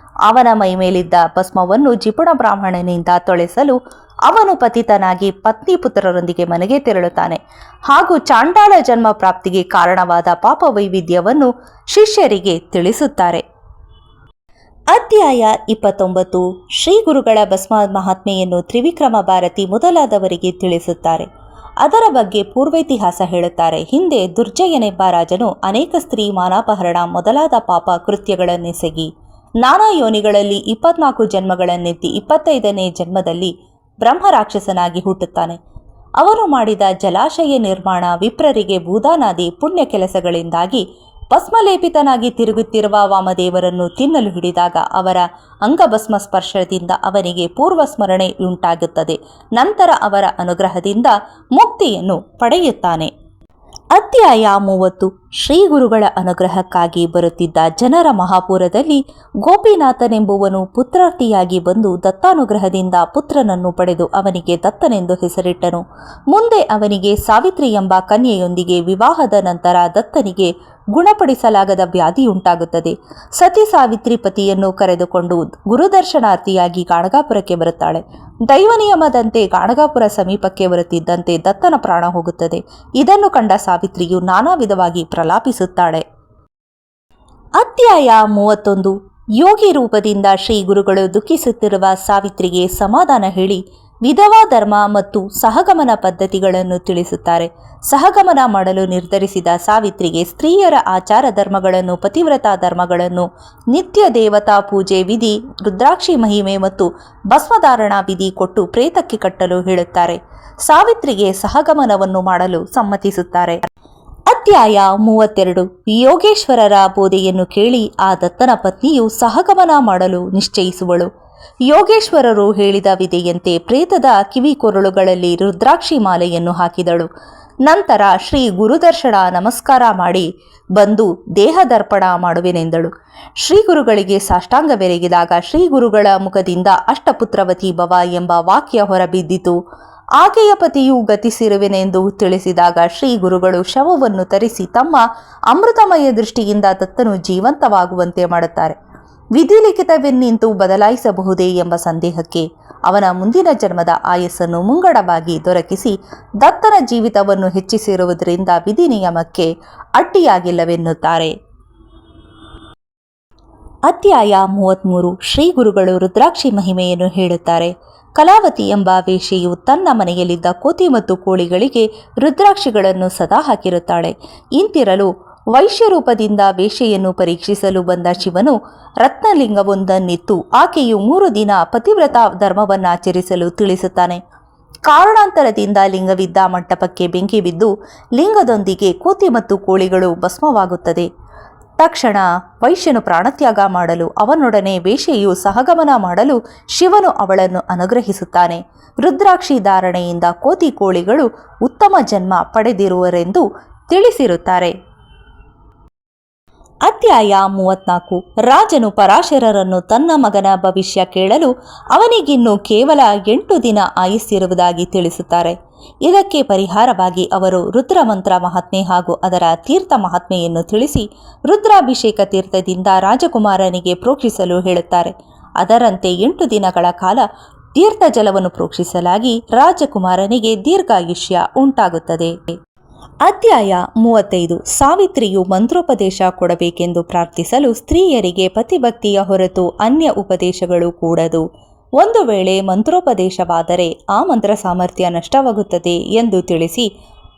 ಅವನ ಮೈಮೇಲಿದ್ದ ಭಸ್ಮವನ್ನು ಜಿಪುಣ ಬ್ರಾಹ್ಮಣನಿಂದ ತೊಳೆಸಲು ಅವನು ಪತಿತನಾಗಿ ಪತ್ನಿಪುತ್ರರೊಂದಿಗೆ ಮನೆಗೆ ತೆರಳುತ್ತಾನೆ. ಹಾಗೂ ಚಾಂಡಾಲ ಜನ್ಮ ಪ್ರಾಪ್ತಿಗೆ ಕಾರಣವಾದ ಪಾಪ ವೈವಿಧ್ಯವನ್ನು ಶಿಷ್ಯರಿಗೆ ತಿಳಿಸುತ್ತಾರೆ. ಅಧ್ಯಾಯ 29. ಶ್ರೀ ಗುರುಗಳ ಭಸ್ಮ ಮಹಾತ್ಮೆಯನ್ನು ತ್ರಿವಿಕ್ರಮ ಭಾರತಿ ಮೊದಲಾದವರಿಗೆ ತಿಳಿಸುತ್ತಾರೆ. ಅದರ ಬಗ್ಗೆ ಪೂರ್ವೇತಿಹಾಸ ಹೇಳುತ್ತಾರೆ. ಹಿಂದೆ ದುರ್ಜಯನೆಂಬ ರಾಜನು ಅನೇಕ ಸ್ತ್ರೀ ಮಾನಾಪಹರಣ ಮೊದಲಾದ ಪಾಪ ಕೃತ್ಯಗಳನ್ನೆಸಗಿ ನಾನಾ ಯೋನಿಗಳಲ್ಲಿ 24 ಜನ್ಮಗಳನ್ನೆತ್ತಿ 25ನೇ ಜನ್ಮದಲ್ಲಿ ಬ್ರಹ್ಮರಾಕ್ಷಸನಾಗಿ ಹುಟ್ಟುತ್ತಾನೆ. ಅವನು ಮಾಡಿದ ಜಲಾಶಯ ನಿರ್ಮಾಣ, ವಿಪ್ರರಿಗೆ ಭೂದಾನಾದಿ ಪುಣ್ಯ ಕೆಲಸಗಳಿಂದಾಗಿ ಭಸ್ಮಲೇಪಿತನಾಗಿ ತಿರುಗುತ್ತಿರುವ ವಾಮದೇವರನ್ನು ತಿನ್ನಲು ಹಿಡಿದಾಗ ಅವರ ಅಂಗಭಸ್ಮ ಸ್ಪರ್ಶದಿಂದ ಅವನಿಗೆ ಪೂರ್ವಸ್ಮರಣೆಯುಂಟಾಗುತ್ತದೆ. ನಂತರ ಅವರ ಅನುಗ್ರಹದಿಂದ ಮುಕ್ತಿಯನ್ನು ಪಡೆಯುತ್ತಾನೆ. ಅಧ್ಯಾಯ 30. ಶ್ರೀ ಗುರುಗಳ ಅನುಗ್ರಹಕ್ಕಾಗಿ ಬರುತ್ತಿದ್ದ ಜನರ ಮಹಾಪುರದಲ್ಲಿ ಗೋಪಿನಾಥನೆಂಬುವನು ಪುತ್ರಾರ್ಥಿಯಾಗಿ ಬಂದು ದತ್ತಾನುಗ್ರಹದಿಂದ ಪುತ್ರನನ್ನು ಪಡೆದು ಅವನಿಗೆ ದತ್ತನೆಂದು ಹೆಸರಿಟ್ಟನು. ಮುಂದೆ ಅವನಿಗೆ ಸಾವಿತ್ರಿ ಎಂಬ ಕನ್ಯೆಯೊಂದಿಗೆ ವಿವಾಹದ ನಂತರ ದತ್ತನಿಗೆ ಗುಣಪಡಿಸಲಾಗದ ವ್ಯಾಧಿಯುಂಟಾಗುತ್ತದೆ. ಸತಿ ಸಾವಿತ್ರಿ ಪತಿಯನ್ನು ಕರೆದುಕೊಂಡು ಗುರುದರ್ಶನಾರ್ಥಿಯಾಗಿ ಗಾಣಗಾಪುರಕ್ಕೆ ಬರುತ್ತಾಳೆ. ದೈವ ನಿಯಮದಂತೆ ಗಾಣಗಾಪುರ ಸಮೀಪಕ್ಕೆ ಬರುತ್ತಿದ್ದಂತೆ ದತ್ತನ ಪ್ರಾಣ ಹೋಗುತ್ತದೆ. ಇದನ್ನು ಕಂಡ ಸಾವಿತ್ರಿಯು ನಾನಾ ವಿಧವಾಗಿ ಪ್ರಲಾಪಿಸುತ್ತಾಳೆ. ಅಧ್ಯಾಯ 31. ಯೋಗಿ ರೂಪದಿಂದ ಶ್ರೀ ಗುರುಗಳು ದುಃಖಿಸುತ್ತಿರುವ ಸಾವಿತ್ರಿಗೆ ಸಮಾಧಾನ ಹೇಳಿ ವಿಧವಾ ಧರ್ಮ ಮತ್ತು ಸಹಗಮನ ಪದ್ಧತಿಗಳನ್ನು ತಿಳಿಸುತ್ತಾರೆ. ಸಹಗಮನ ಮಾಡಲು ನಿರ್ಧರಿಸಿದ ಸಾವಿತ್ರಿಗೆ ಸ್ತ್ರೀಯರ ಆಚಾರ ಧರ್ಮಗಳನ್ನು, ಪತಿವ್ರತಾ ಧರ್ಮಗಳನ್ನು, ನಿತ್ಯ ದೇವತಾ ಪೂಜೆ ವಿಧಿ, ರುದ್ರಾಕ್ಷಿ ಮಹಿಮೆ ಮತ್ತು ಭಸ್ಮಧಾರಣ ವಿಧಿ ಕೊಟ್ಟು ಪ್ರೇತಕ್ಕೆ ಕಟ್ಟಲು ಹೇಳುತ್ತಾರೆ. ಸಾವಿತ್ರಿಗೆ ಸಹಗಮನವನ್ನು ಮಾಡಲು ಸಮ್ಮತಿಸುತ್ತಾರೆ. ಅಧ್ಯಾಯ 32. ಯೋಗೇಶ್ವರರ ಬೋಧೆಯನ್ನು ಕೇಳಿ ಆ ದತ್ತನ ಪತ್ನಿಯು ಸಹಗಮನ ಮಾಡಲು ನಿಶ್ಚಯಿಸುವಳು. ಯೋಗೇಶ್ವರರು ಹೇಳಿದ ವಿಧೆಯಂತೆ ಪ್ರೇತದ ಕಿವಿಕೊರಳುಗಳಲ್ಲಿ ರುದ್ರಾಕ್ಷಿ ಮಾಲೆಯನ್ನು ಹಾಕಿದಳು. ನಂತರ ಶ್ರೀ ಗುರುದರ್ಶನ ನಮಸ್ಕಾರ ಮಾಡಿ ಬಂದು ದೇಹದರ್ಪಣ ಮಾಡುವೆನೆಂದಳು. ಶ್ರೀ ಗುರುಗಳಿಗೆ ಸಾಷ್ಟಾಂಗವೆರಗಿದಾಗ ಶ್ರೀ ಗುರುಗಳ ಮುಖದಿಂದ ಅಷ್ಟಪುತ್ರವತಿ ಭವ ಎಂಬ ವಾಕ್ಯ ಹೊರಬಿದ್ದಿತು. ಆಕೆಯ ಪತಿಯು ಗತಿಸಿರುವೆನೆಂದು ತಿಳಿಸಿದಾಗ ಶ್ರೀ ಗುರುಗಳು ಶವವನ್ನು ತರಿಸಿ ತಮ್ಮ ಅಮೃತಮಯ ದೃಷ್ಟಿಯಿಂದ ದತ್ತನು ಜೀವಂತವಾಗುವಂತೆ ಮಾಡುತ್ತಾರೆ. ವಿಧಿಲಿಖಿತವೆನ್ನಿಂತು ಬದಲಾಯಿಸಬಹುದೇ ಎಂಬ ಸಂದೇಹಕ್ಕೆ ಅವನ ಮುಂದಿನ ಜನ್ಮದ ಆಯಸ್ಸನ್ನು ಮುಂಗಡವಾಗಿ ದೊರಕಿಸಿ ದತ್ತನ ಜೀವಿತವನ್ನು ಹೆಚ್ಚಿಸಿರುವುದರಿಂದ ವಿಧಿ ನಿಯಮಕ್ಕೆ ಅಡ್ಡಿಯಾಗಿಲ್ಲವೆನ್ನುತ್ತಾರೆ. ಅಧ್ಯಾಯ 33. ಶ್ರೀ ಗುರುಗಳು ರುದ್ರಾಕ್ಷಿ ಮಹಿಮೆಯನ್ನು ಹೇಳುತ್ತಾರೆ. ಕಲಾವತಿ ಎಂಬ ವೇಶ್ಯೆಯು ತನ್ನ ಮನೆಯಲ್ಲಿದ್ದ ಕೋತಿ ಮತ್ತು ಕೋಳಿಗಳಿಗೆ ರುದ್ರಾಕ್ಷಿಗಳನ್ನು ಸದಾ ಹಾಕಿರುತ್ತಾಳೆ. ಇಂತಿರಲು ವೈಶ್ಯರೂಪದಿಂದ ವೇಶ್ಯೆಯನ್ನು ಪರೀಕ್ಷಿಸಲು ಬಂದ ಶಿವನು ರತ್ನಲಿಂಗವೊಂದನ್ನಿತ್ತು ಆಕೆಯು 3 ದಿನ ಪತಿವ್ರತಾ ಧರ್ಮವನ್ನಾಚರಿಸಲು ತಿಳಿಸುತ್ತಾನೆ. ಕಾರಣಾಂತರದಿಂದ ಲಿಂಗವಿದ್ದ ಮಂಟಪಕ್ಕೆ ಬೆಂಕಿ ಬಿದ್ದು ಲಿಂಗದೊಂದಿಗೆ ಕೋತಿ ಮತ್ತು ಕೋಳಿಗಳು ಭಸ್ಮವಾಗುತ್ತದೆ. ತಕ್ಷಣ ವೈಶ್ಯನು ಪ್ರಾಣತ್ಯಾಗ ಮಾಡಲು ಅವನೊಡನೆ ವೇಶ್ಯೆಯು ಸಹಗಮನ ಮಾಡಲು ಶಿವನು ಅವಳನ್ನು ಅನುಗ್ರಹಿಸುತ್ತಾನೆ. ರುದ್ರಾಕ್ಷಿ ಧಾರಣೆಯಿಂದ ಕೋತಿ ಕೋಳಿಗಳು ಉತ್ತಮ ಜನ್ಮ ಪಡೆದಿರುವರೆಂದು ತಿಳಿಸಿರುತ್ತಾರೆ. ಅಧ್ಯಾಯ 34. ರಾಜನು ಪರಾಶರರನ್ನು ತನ್ನ ಮಗನ ಭವಿಷ್ಯ ಕೇಳಲು ಅವನಿಗಿನ್ನು ಕೇವಲ 8 ದಿನ ಆಯುಸ್ಸಿರುವುದಾಗಿ ತಿಳಿಸುತ್ತಾರೆ. ಇದಕ್ಕೆ ಪರಿಹಾರವಾಗಿ ಅವರು ರುದ್ರಮಂತ್ರ ಮಹಾತ್ಮೆ ಹಾಗೂ ಅದರ ತೀರ್ಥ ಮಹಾತ್ಮೆಯನ್ನು ತಿಳಿಸಿ ರುದ್ರಾಭಿಷೇಕ ತೀರ್ಥದಿಂದ ರಾಜಕುಮಾರನಿಗೆ ಪ್ರೋಕ್ಷಿಸಲು ಹೇಳುತ್ತಾರೆ. ಅದರಂತೆ 8 ದಿನಗಳ ಕಾಲ ತೀರ್ಥ ಜಲವನ್ನು ಪ್ರೋಕ್ಷಿಸಲಾಗಿ ರಾಜಕುಮಾರನಿಗೆ ದೀರ್ಘಾಯುಷ್ಯ ಉಂಟಾಗುತ್ತದೆ. ಅಧ್ಯಾಯ 35. ಸಾವಿತ್ರಿಯು ಮಂತ್ರೋಪದೇಶ ಕೊಡಬೇಕೆಂದು ಪ್ರಾರ್ಥಿಸಲು ಸ್ತ್ರೀಯರಿಗೆ ಪತಿಭಕ್ತಿಯ ಹೊರತು ಅನ್ಯ ಉಪದೇಶಗಳು ಕೂಡದು. ಒಂದು ವೇಳೆ ಮಂತ್ರೋಪದೇಶವಾದರೆ ಆ ಮಂತ್ರ ಸಾಮರ್ಥ್ಯ ನಷ್ಟವಾಗುತ್ತದೆ ಎಂದು ತಿಳಿಸಿ,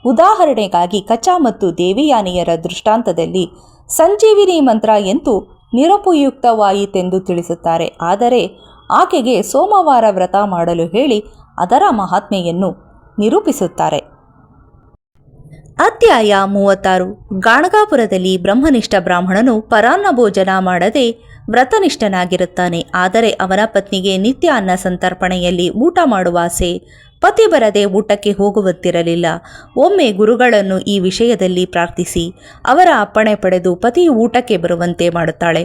ಉದಾಹರಣೆಗಾಗಿ ಕಚಾ ಮತ್ತು ದೇವಿಯಾನಿಯರ ದೃಷ್ಟಾಂತದಲ್ಲಿ ಸಂಜೀವಿನಿ ಮಂತ್ರ ಎಂತೂ ನಿರುಪಯುಕ್ತವಾಯಿತೆಂದು ತಿಳಿಸುತ್ತಾರೆ. ಆದರೆ ಆಕೆಗೆ ಸೋಮವಾರ ವ್ರತ ಮಾಡಲು ಹೇಳಿ ಅದರ ಮಹಾತ್ಮೆಯನ್ನು ನಿರೂಪಿಸುತ್ತಾರೆ. ಅಧ್ಯಾಯ 36. ಗಾಣಗಾಪುರದಲ್ಲಿ ಬ್ರಹ್ಮನಿಷ್ಠ ಬ್ರಾಹ್ಮಣನು ಪರಾನ್ನ ಭೋಜನ ಮಾಡದೆ ವ್ರತನಿಷ್ಠನಾಗಿರುತ್ತಾನೆ. ಆದರೆ ಅವನ ಪತ್ನಿಗೆ ನಿತ್ಯ ಅನ್ನ ಸಂತರ್ಪಣೆಯಲ್ಲಿ ಊಟ ಮಾಡುವ ಆಸೆ. ಪತಿ ಬರದೆ ಊಟಕ್ಕೆ ಹೋಗುವಂತಿರಲಿಲ್ಲ. ಒಮ್ಮೆ ಗುರುಗಳನ್ನು ಈ ವಿಷಯದಲ್ಲಿ ಪ್ರಾರ್ಥಿಸಿ ಅವರ ಅಪ್ಪಣೆ ಪಡೆದು ಪತಿಯು ಊಟಕ್ಕೆ ಬರುವಂತೆ ಮಾಡುತ್ತಾಳೆ.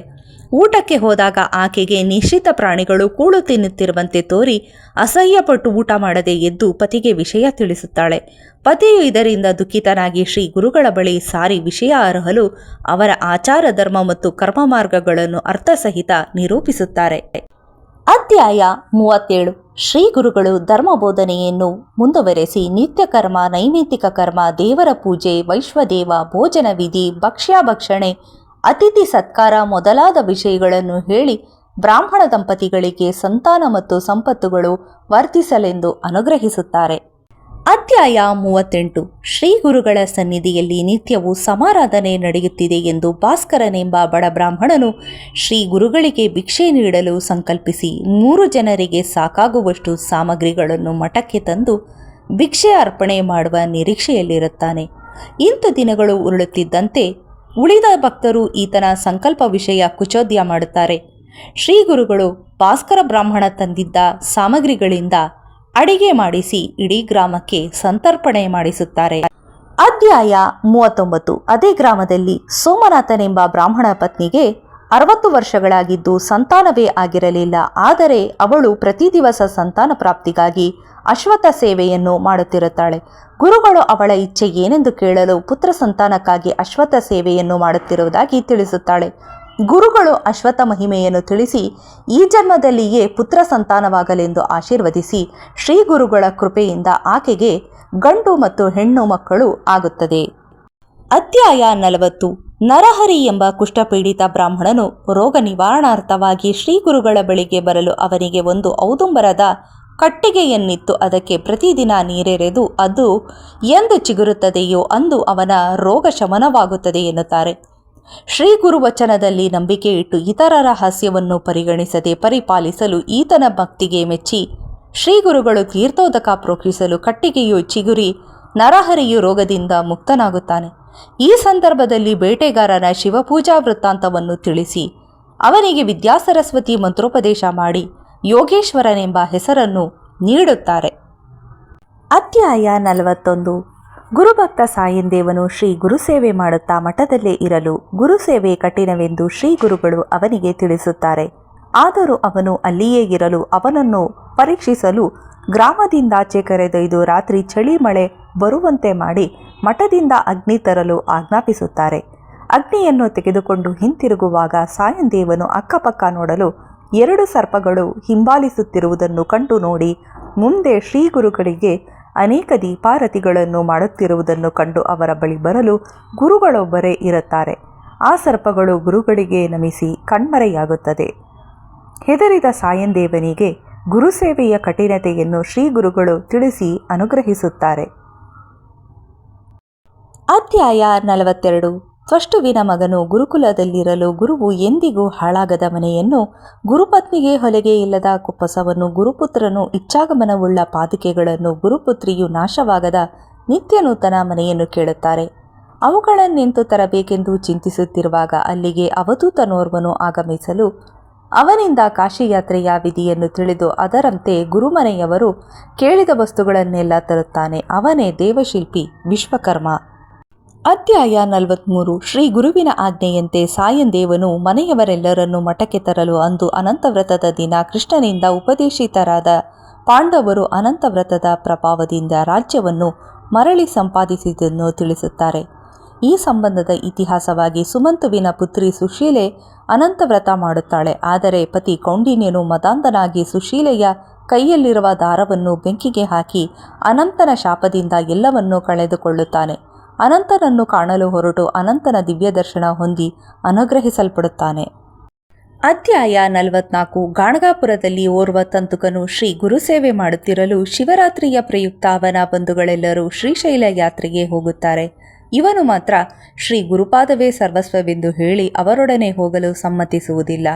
ಊಟಕ್ಕೆ ಹೋದಾಗ ಆಕೆಗೆ ನಿಶ್ಚಿತ ಪ್ರಾಣಿಗಳು ಕೂಳು ತಿನ್ನುತ್ತಿರುವಂತೆ ತೋರಿ ಅಸಹ್ಯಪಟ್ಟು ಊಟ ಮಾಡದೆ ಎದ್ದು ಪತಿಗೆ ವಿಷಯ ತಿಳಿಸುತ್ತಾಳೆ. ಪತಿಯು ಇದರಿಂದ ದುಃಖಿತನಾಗಿ ಶ್ರೀ ಗುರುಗಳ ಬಳಿ ಸಾರಿ ವಿಷಯ ಅರ್ಹಲು ಅವರ ಆಚಾರ ಧರ್ಮ ಮತ್ತು ಕರ್ಮ ಮಾರ್ಗಗಳನ್ನು ಅರ್ಥಸಹಿತ ನಿರೂಪಿಸುತ್ತಾರೆ. ಅಧ್ಯಾಯ 37. ಶ್ರೀ ಗುರುಗಳು ಧರ್ಮ ಬೋಧನೆಯನ್ನು ಮುಂದುವರೆಸಿ ನಿತ್ಯ ಕರ್ಮ, ನೈಮಿತ್ತಿಕ ಕರ್ಮ, ದೇವರ ಪೂಜೆ, ವೈಶ್ವದೇವ, ಭೋಜನ ವಿಧಿ, ಭಕ್ಷ್ಯಾಭಕ್ಷಣೆ, ಅತಿಥಿ ಸತ್ಕಾರ ಮೊದಲಾದ ವಿಷಯಗಳನ್ನು ಹೇಳಿ ಬ್ರಾಹ್ಮಣ ದಂಪತಿಗಳಿಗೆ ಸಂತಾನ ಮತ್ತು ಸಂಪತ್ತುಗಳು ವರ್ಧಿಸಲೆಂದು ಅನುಗ್ರಹಿಸುತ್ತಾರೆ. ಅಧ್ಯಾಯ 38. ಶ್ರೀ ಗುರುಗಳ ಸನ್ನಿಧಿಯಲ್ಲಿ ನಿತ್ಯವೂ ಸಮಾರಾಧನೆ ನಡೆಯುತ್ತಿದೆ ಎಂದು ಭಾಸ್ಕರನೆಂಬ ಬಡ ಬ್ರಾಹ್ಮಣನು ಶ್ರೀ ಗುರುಗಳಿಗೆ ಭಿಕ್ಷೆ ನೀಡಲು ಸಂಕಲ್ಪಿಸಿ 3 ಜನರಿಗೆ ಸಾಕಾಗುವಷ್ಟು ಸಾಮಗ್ರಿಗಳನ್ನು ಮಠಕ್ಕೆ ತಂದು ಭಿಕ್ಷೆ ಅರ್ಪಣೆ ಮಾಡುವ ನಿರೀಕ್ಷೆಯಲ್ಲಿರುತ್ತಾನೆ. ಇಂಥ ದಿನಗಳು ಉರುಳುತ್ತಿದ್ದಂತೆ ಉಳಿದ ಭಕ್ತರು ಈತನ ಸಂಕಲ್ಪ ವಿಷಯ ಕುಚೋದ್ಯ ಮಾಡುತ್ತಾರೆ. ಶ್ರೀ ಗುರುಗಳು ಭಾಸ್ಕರ ಬ್ರಾಹ್ಮಣ ತಂದಿದ್ದ ಸಾಮಗ್ರಿಗಳಿಂದ ಅಡಿಗೆ ಮಾಡಿಸಿ ಇಡೀ ಗ್ರಾಮಕ್ಕೆ ಸಂತರ್ಪಣೆ ಮಾಡಿಸುತ್ತಾರೆ. ಅಧ್ಯಾಯ 39. ಅದೇ ಗ್ರಾಮದಲ್ಲಿ ಸೋಮನಾಥನೆಂಬ ಬ್ರಾಹ್ಮಣ ಪತ್ನಿಗೆ 60 ವರ್ಷಗಳಾಗಿದ್ದು ಸಂತಾನವೇ ಆಗಿರಲಿಲ್ಲ. ಆದರೆ ಅವಳು ಪ್ರತಿ ದಿವಸ ಸಂತಾನ ಪ್ರಾಪ್ತಿಗಾಗಿ ಅಶ್ವತ್ಥ ಸೇವೆಯನ್ನು ಮಾಡುತ್ತಿರುತ್ತಾಳೆ. ಗುರುಗಳು ಅವಳ ಇಚ್ಛೆ ಏನೆಂದು ಕೇಳಲು ಪುತ್ರ ಸಂತಾನಕ್ಕಾಗಿ ಅಶ್ವತ್ಥ ಸೇವೆಯನ್ನು ಮಾಡುತ್ತಿರುವುದಾಗಿ ತಿಳಿಸುತ್ತಾಳೆ. ಗುರುಗಳು ಅಶ್ವತ್ಥ ಮಹಿಮೆಯನ್ನು ತಿಳಿಸಿ ಈ ಜನ್ಮದಲ್ಲಿಯೇ ಪುತ್ರ ಸಂತಾನವಾಗಲೆಂದು ಆಶೀರ್ವದಿಸಿ ಶ್ರೀ ಗುರುಗಳ ಕೃಪೆಯಿಂದ ಆಕೆಗೆ ಗಂಡು ಮತ್ತು ಹೆಣ್ಣು ಮಕ್ಕಳು ಆಗುತ್ತದೆ. ಅಧ್ಯಾಯ 40. ನರಹರಿ ಎಂಬ ಕುಷ್ಠಪೀಡಿತ ಬ್ರಾಹ್ಮಣನು ರೋಗ ನಿವಾರಣಾರ್ಥವಾಗಿ ಶ್ರೀ ಗುರುಗಳ ಬಳಿಗೆ ಬರಲು ಅವನಿಗೆ ಒಂದು ಔದುಂಬರದ ಕಟ್ಟಿಗೆಯನ್ನಿತ್ತು ಅದಕ್ಕೆ ಪ್ರತಿದಿನ ನೀರೆರೆದು ಅದು ಎಂದು ಚಿಗುರುತ್ತದೆಯೋ ಅಂದು ಅವನ ರೋಗ ಶಮನವಾಗುತ್ತದೆ ಎನ್ನುತ್ತಾರೆ. ಶ್ರೀ ಗುರುವಚನದಲ್ಲಿ ನಂಬಿಕೆ ಇಟ್ಟು ಇತರರ ಹಾಸ್ಯವನ್ನು ಪರಿಗಣಿಸದೆ ಪರಿಪಾಲಿಸಲು ಈತನ ಭಕ್ತಿಗೆ ಮೆಚ್ಚಿ ಶ್ರೀ ಗುರುಗಳು ತೀರ್ಥೋದಕ ಪ್ರೋಕ್ಷಿಸಲು ಕಟ್ಟಿಗೆಯು ಚಿಗುರಿ ನರಹರಿಯು ರೋಗದಿಂದ ಮುಕ್ತನಾಗುತ್ತಾನೆ. ಈ ಸಂದರ್ಭದಲ್ಲಿ ಬೇಟೆಗಾರನ ಶಿವಪೂಜಾ ವೃತ್ತಾಂತವನ್ನು ತಿಳಿಸಿ ಅವನಿಗೆ ವಿದ್ಯಾಸರಸ್ವತಿ ಮಂತ್ರೋಪದೇಶ ಮಾಡಿ ಯೋಗೇಶ್ವರನೆಂಬ ಹೆಸರನ್ನು ನೀಡುತ್ತಾರೆ. ಅಧ್ಯಾಯ 41. ಗುರುಭಕ್ತ ಸಾಯಂದೇವನು ಶ್ರೀ ಗುರುಸೇವೆ ಮಾಡುತ್ತಾ ಮಠದಲ್ಲೇ ಇರಲು ಗುರುಸೇವೆ ಕಠಿಣವೆಂದು ಶ್ರೀ ಗುರುಗಳು ಅವನಿಗೆ ತಿಳಿಸುತ್ತಾರೆ. ಆದರೂ ಅವನು ಅಲ್ಲಿಯೇ ಇರಲು ಅವನನ್ನು ಪರೀಕ್ಷಿಸಲು ಗ್ರಾಮದಿಂದಾಚೆ ಕರೆದೊಯ್ದು ರಾತ್ರಿ ಚಳಿ ಮಳೆ ಬರುವಂತೆ ಮಾಡಿ ಮಠದಿಂದ ಅಗ್ನಿ ತರಲು ಆಜ್ಞಾಪಿಸುತ್ತಾರೆ. ಅಗ್ನಿಯನ್ನು ತೆಗೆದುಕೊಂಡು ಹಿಂತಿರುಗುವಾಗ ಸಾಯಂದೇವನು ಅಕ್ಕಪಕ್ಕ ನೋಡಲು 2 ಸರ್ಪಗಳು ಹಿಂಬಾಲಿಸುತ್ತಿರುವುದನ್ನು ಕಂಡು ನೋಡಿ ಮುಂದೆ ಶ್ರೀ ಗುರುಗಳಿಗೆ ಅನೇಕ ದೀಪಾರತಿಗಳನ್ನು ಮಾಡುತ್ತಿರುವುದನ್ನು ಕಂಡು ಅವರ ಬಳಿ ಬರಲು ಗುರುಗಳೊಬ್ಬರೇ ಇರುತ್ತಾರೆ. ಆ ಸರ್ಪಗಳು ಗುರುಗಳಿಗೆ ನಮಿಸಿ ಕಣ್ಮರೆಯಾಗುತ್ತದೆ. ಹೆದರಿದ ಸಾಯಂದೇವನಿಗೆ ಗುರುಸೇವೆಯ ಕಠಿಣತೆಯನ್ನು ಶ್ರೀ ಗುರುಗಳು ತಿಳಿಸಿ ಅನುಗ್ರಹಿಸುತ್ತಾರೆ. ಅಧ್ಯಾಯ 42. ತ್ವಷ್ಟುವಿನ ಮಗನು ಗುರುಕುಲದಲ್ಲಿರಲು ಗುರುವು ಎಂದಿಗೂ ಹಾಳಾಗದ ಮನೆಯನ್ನು, ಗುರುಪತ್ನಿಗೆ ಹೊಲಿಗೆ ಇಲ್ಲದ ಕುಪ್ಪಸವನ್ನು, ಗುರುಪುತ್ರನು ಇಚ್ಛಾಗಮನವುಳ್ಳ ಪಾದುಕೆಗಳನ್ನು, ಗುರುಪುತ್ರಿಯು ನಾಶವಾಗದ ನಿತ್ಯ ನೂತನ ಮನೆಯನ್ನು ಕೇಳುತ್ತಾರೆ. ಅವುಗಳನ್ನೆಂತು ತರಬೇಕೆಂದು ಚಿಂತಿಸುತ್ತಿರುವಾಗ ಅಲ್ಲಿಗೆ ಅವಧೂತನೋರ್ವನು ಆಗಮಿಸಲು ಅವನಿಂದ ಕಾಶಿಯಾತ್ರೆಯ ವಿಧಿಯನ್ನು ತಿಳಿದು ಅದರಂತೆ ಗುರುಮನೆಯವರು ಕೇಳಿದ ವಸ್ತುಗಳನ್ನೆಲ್ಲ ತರುತ್ತಾನೆ. ಅವನೇ ದೇವಶಿಲ್ಪಿ ವಿಶ್ವಕರ್ಮ. ಅಧ್ಯಾಯ 43. ಶ್ರೀ ಗುರುವಿನ ಆಜ್ಞೆಯಂತೆ ಸಾಯಂದೇವನು ಮನೆಯವರೆಲ್ಲರನ್ನು ಮಠಕ್ಕೆ ತರಲು ಅಂದು ಅನಂತವ್ರತದ ದಿನ ಕೃಷ್ಣನಿಂದ ಉಪದೇಶಿತರಾದ ಪಾಂಡವರು ಅನಂತವ್ರತದ ಪ್ರಭಾವದಿಂದ ರಾಜ್ಯವನ್ನು ಮರಳಿ ಸಂಪಾದಿಸಿದ್ದನ್ನು ತಿಳಿಸುತ್ತಾರೆ. ಈ ಸಂಬಂಧದ ಇತಿಹಾಸವಾಗಿ ಸುಮಂತುವಿನ ಪುತ್ರಿ ಸುಶೀಲೆ ಅನಂತವ್ರತ ಮಾಡುತ್ತಾಳೆ. ಆದರೆ ಪತಿ ಕೌಂಡಿನ್ಯನು ಮದಾಂಧನಾಗಿ ಸುಶೀಲೆಯ ಕೈಯಲ್ಲಿರುವ ದಾರವನ್ನು ಬೆಂಕಿಗೆ ಹಾಕಿ ಅನಂತನ ಶಾಪದಿಂದ ಎಲ್ಲವನ್ನೂ ಕಳೆದುಕೊಳ್ಳುತ್ತಾನೆ. ಅನಂತನನ್ನು ಕಾಣಲು ಹೊರಟು ಅನಂತನ ದಿವ್ಯದರ್ಶನ ಹೊಂದಿ ಅನುಗ್ರಹಿಸಲ್ಪಡುತ್ತಾನೆ. ಅಧ್ಯಾಯ 44. ಗಾಣಗಾಪುರದಲ್ಲಿ ಓರ್ವ ತಂತುಕನು ಶ್ರೀ ಗುರುಸೇವೆ ಮಾಡುತ್ತಿರಲು ಶಿವರಾತ್ರಿಯ ಪ್ರಯುಕ್ತ ಅವನ ಬಂಧುಗಳೆಲ್ಲರೂ ಶ್ರೀಶೈಲ ಯಾತ್ರೆಗೆ ಹೋಗುತ್ತಾರೆ. ಇವನು ಮಾತ್ರ ಶ್ರೀ ಗುರುಪಾದವೇ ಸರ್ವಸ್ವವೆಂದು ಹೇಳಿ ಅವರೊಡನೆ ಹೋಗಲು ಸಮ್ಮತಿಸುವುದಿಲ್ಲ.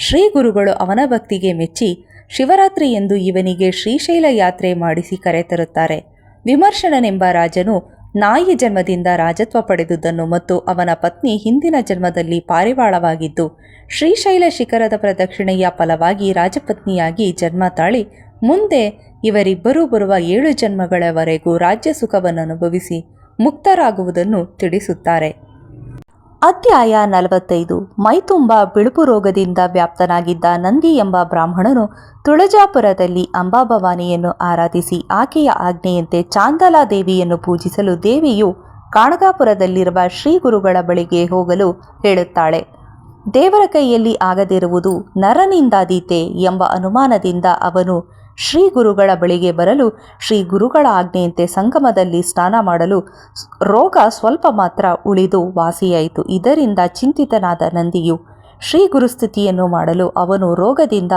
ಶ್ರೀ ಗುರುಗಳು ಅವನ ಭಕ್ತಿಗೆ ಮೆಚ್ಚಿ ಶಿವರಾತ್ರಿ ಎಂದು ಇವನಿಗೆ ಶ್ರೀಶೈಲ ಯಾತ್ರೆ ಮಾಡಿಸಿ ಕರೆತರುತ್ತಾರೆ. ವಿಮರ್ಶನನೆಂಬ ರಾಜನು ನಾಯಿ ಜನ್ಮದಿಂದ ರಾಜತ್ವ ಪಡೆದುದನ್ನು ಮತ್ತು ಅವನ ಪತ್ನಿ ಹಿಂದಿನ ಜನ್ಮದಲ್ಲಿ ಪಾರಿವಾಳವಾಗಿದ್ದು ಶ್ರೀಶೈಲ ಶಿಖರದ ಪ್ರದಕ್ಷಿಣೆಯ ಫಲವಾಗಿ ರಾಜಪತ್ನಿಯಾಗಿ ಜನ್ಮ ತಾಳಿ ಮುಂದೆ ಇವರಿಬ್ಬರೂ ಬರುವ 7 ಜನ್ಮಗಳವರೆಗೂ ರಾಜ್ಯ ಸುಖವನ್ನು ಅನುಭವಿಸಿ ಮುಕ್ತರಾಗುವುದನ್ನು ತಿಳಿಸುತ್ತಾರೆ. ಅಧ್ಯಾಯ 45. ಮೈತುಂಬ ಬಿಳುಪು ರೋಗದಿಂದ ವ್ಯಾಪ್ತನಾಗಿದ್ದ ನಂದಿ ಎಂಬ ಬ್ರಾಹ್ಮಣನು ತುಳಜಾಪುರದಲ್ಲಿ ಅಂಬಾಭವಾನಿಯನ್ನು ಆರಾಧಿಸಿ ಆಕೆಯ ಆಜ್ಞೆಯಂತೆ ಚಾಂದಲಾ ದೇವಿಯನ್ನು ಪೂಜಿಸಲು ದೇವಿಯು ಗಾಣಗಾಪುರದಲ್ಲಿರುವ ಶ್ರೀ ಗುರುಗಳ ಬಳಿಗೆ ಹೋಗಲು ಹೇಳುತ್ತಾಳೆ. ದೇವರ ಕೈಯಲ್ಲಿ ಆಗದಿರುವುದು ನರನಿಂದಾದೀತೆ ಎಂಬ ಅನುಮಾನದಿಂದ ಅವನು ಶ್ರೀ ಗುರುಗಳ ಬಳಿಗೆ ಬರಲು ಶ್ರೀ ಗುರುಗಳ ಆಜ್ಞೆಯಂತೆ ಸಂಗಮದಲ್ಲಿ ಸ್ನಾನ ಮಾಡಲು ರೋಗ ಸ್ವಲ್ಪ ಮಾತ್ರ ಉಳಿದು ವಾಸಿಯಾಯಿತು. ಇದರಿಂದ ಚಿಂತಿತನಾದ ನಂದಿಯು ಶ್ರೀ ಗುರುಸ್ಥಿತಿಯನ್ನು ಮಾಡಲು ಅವನು ರೋಗದಿಂದ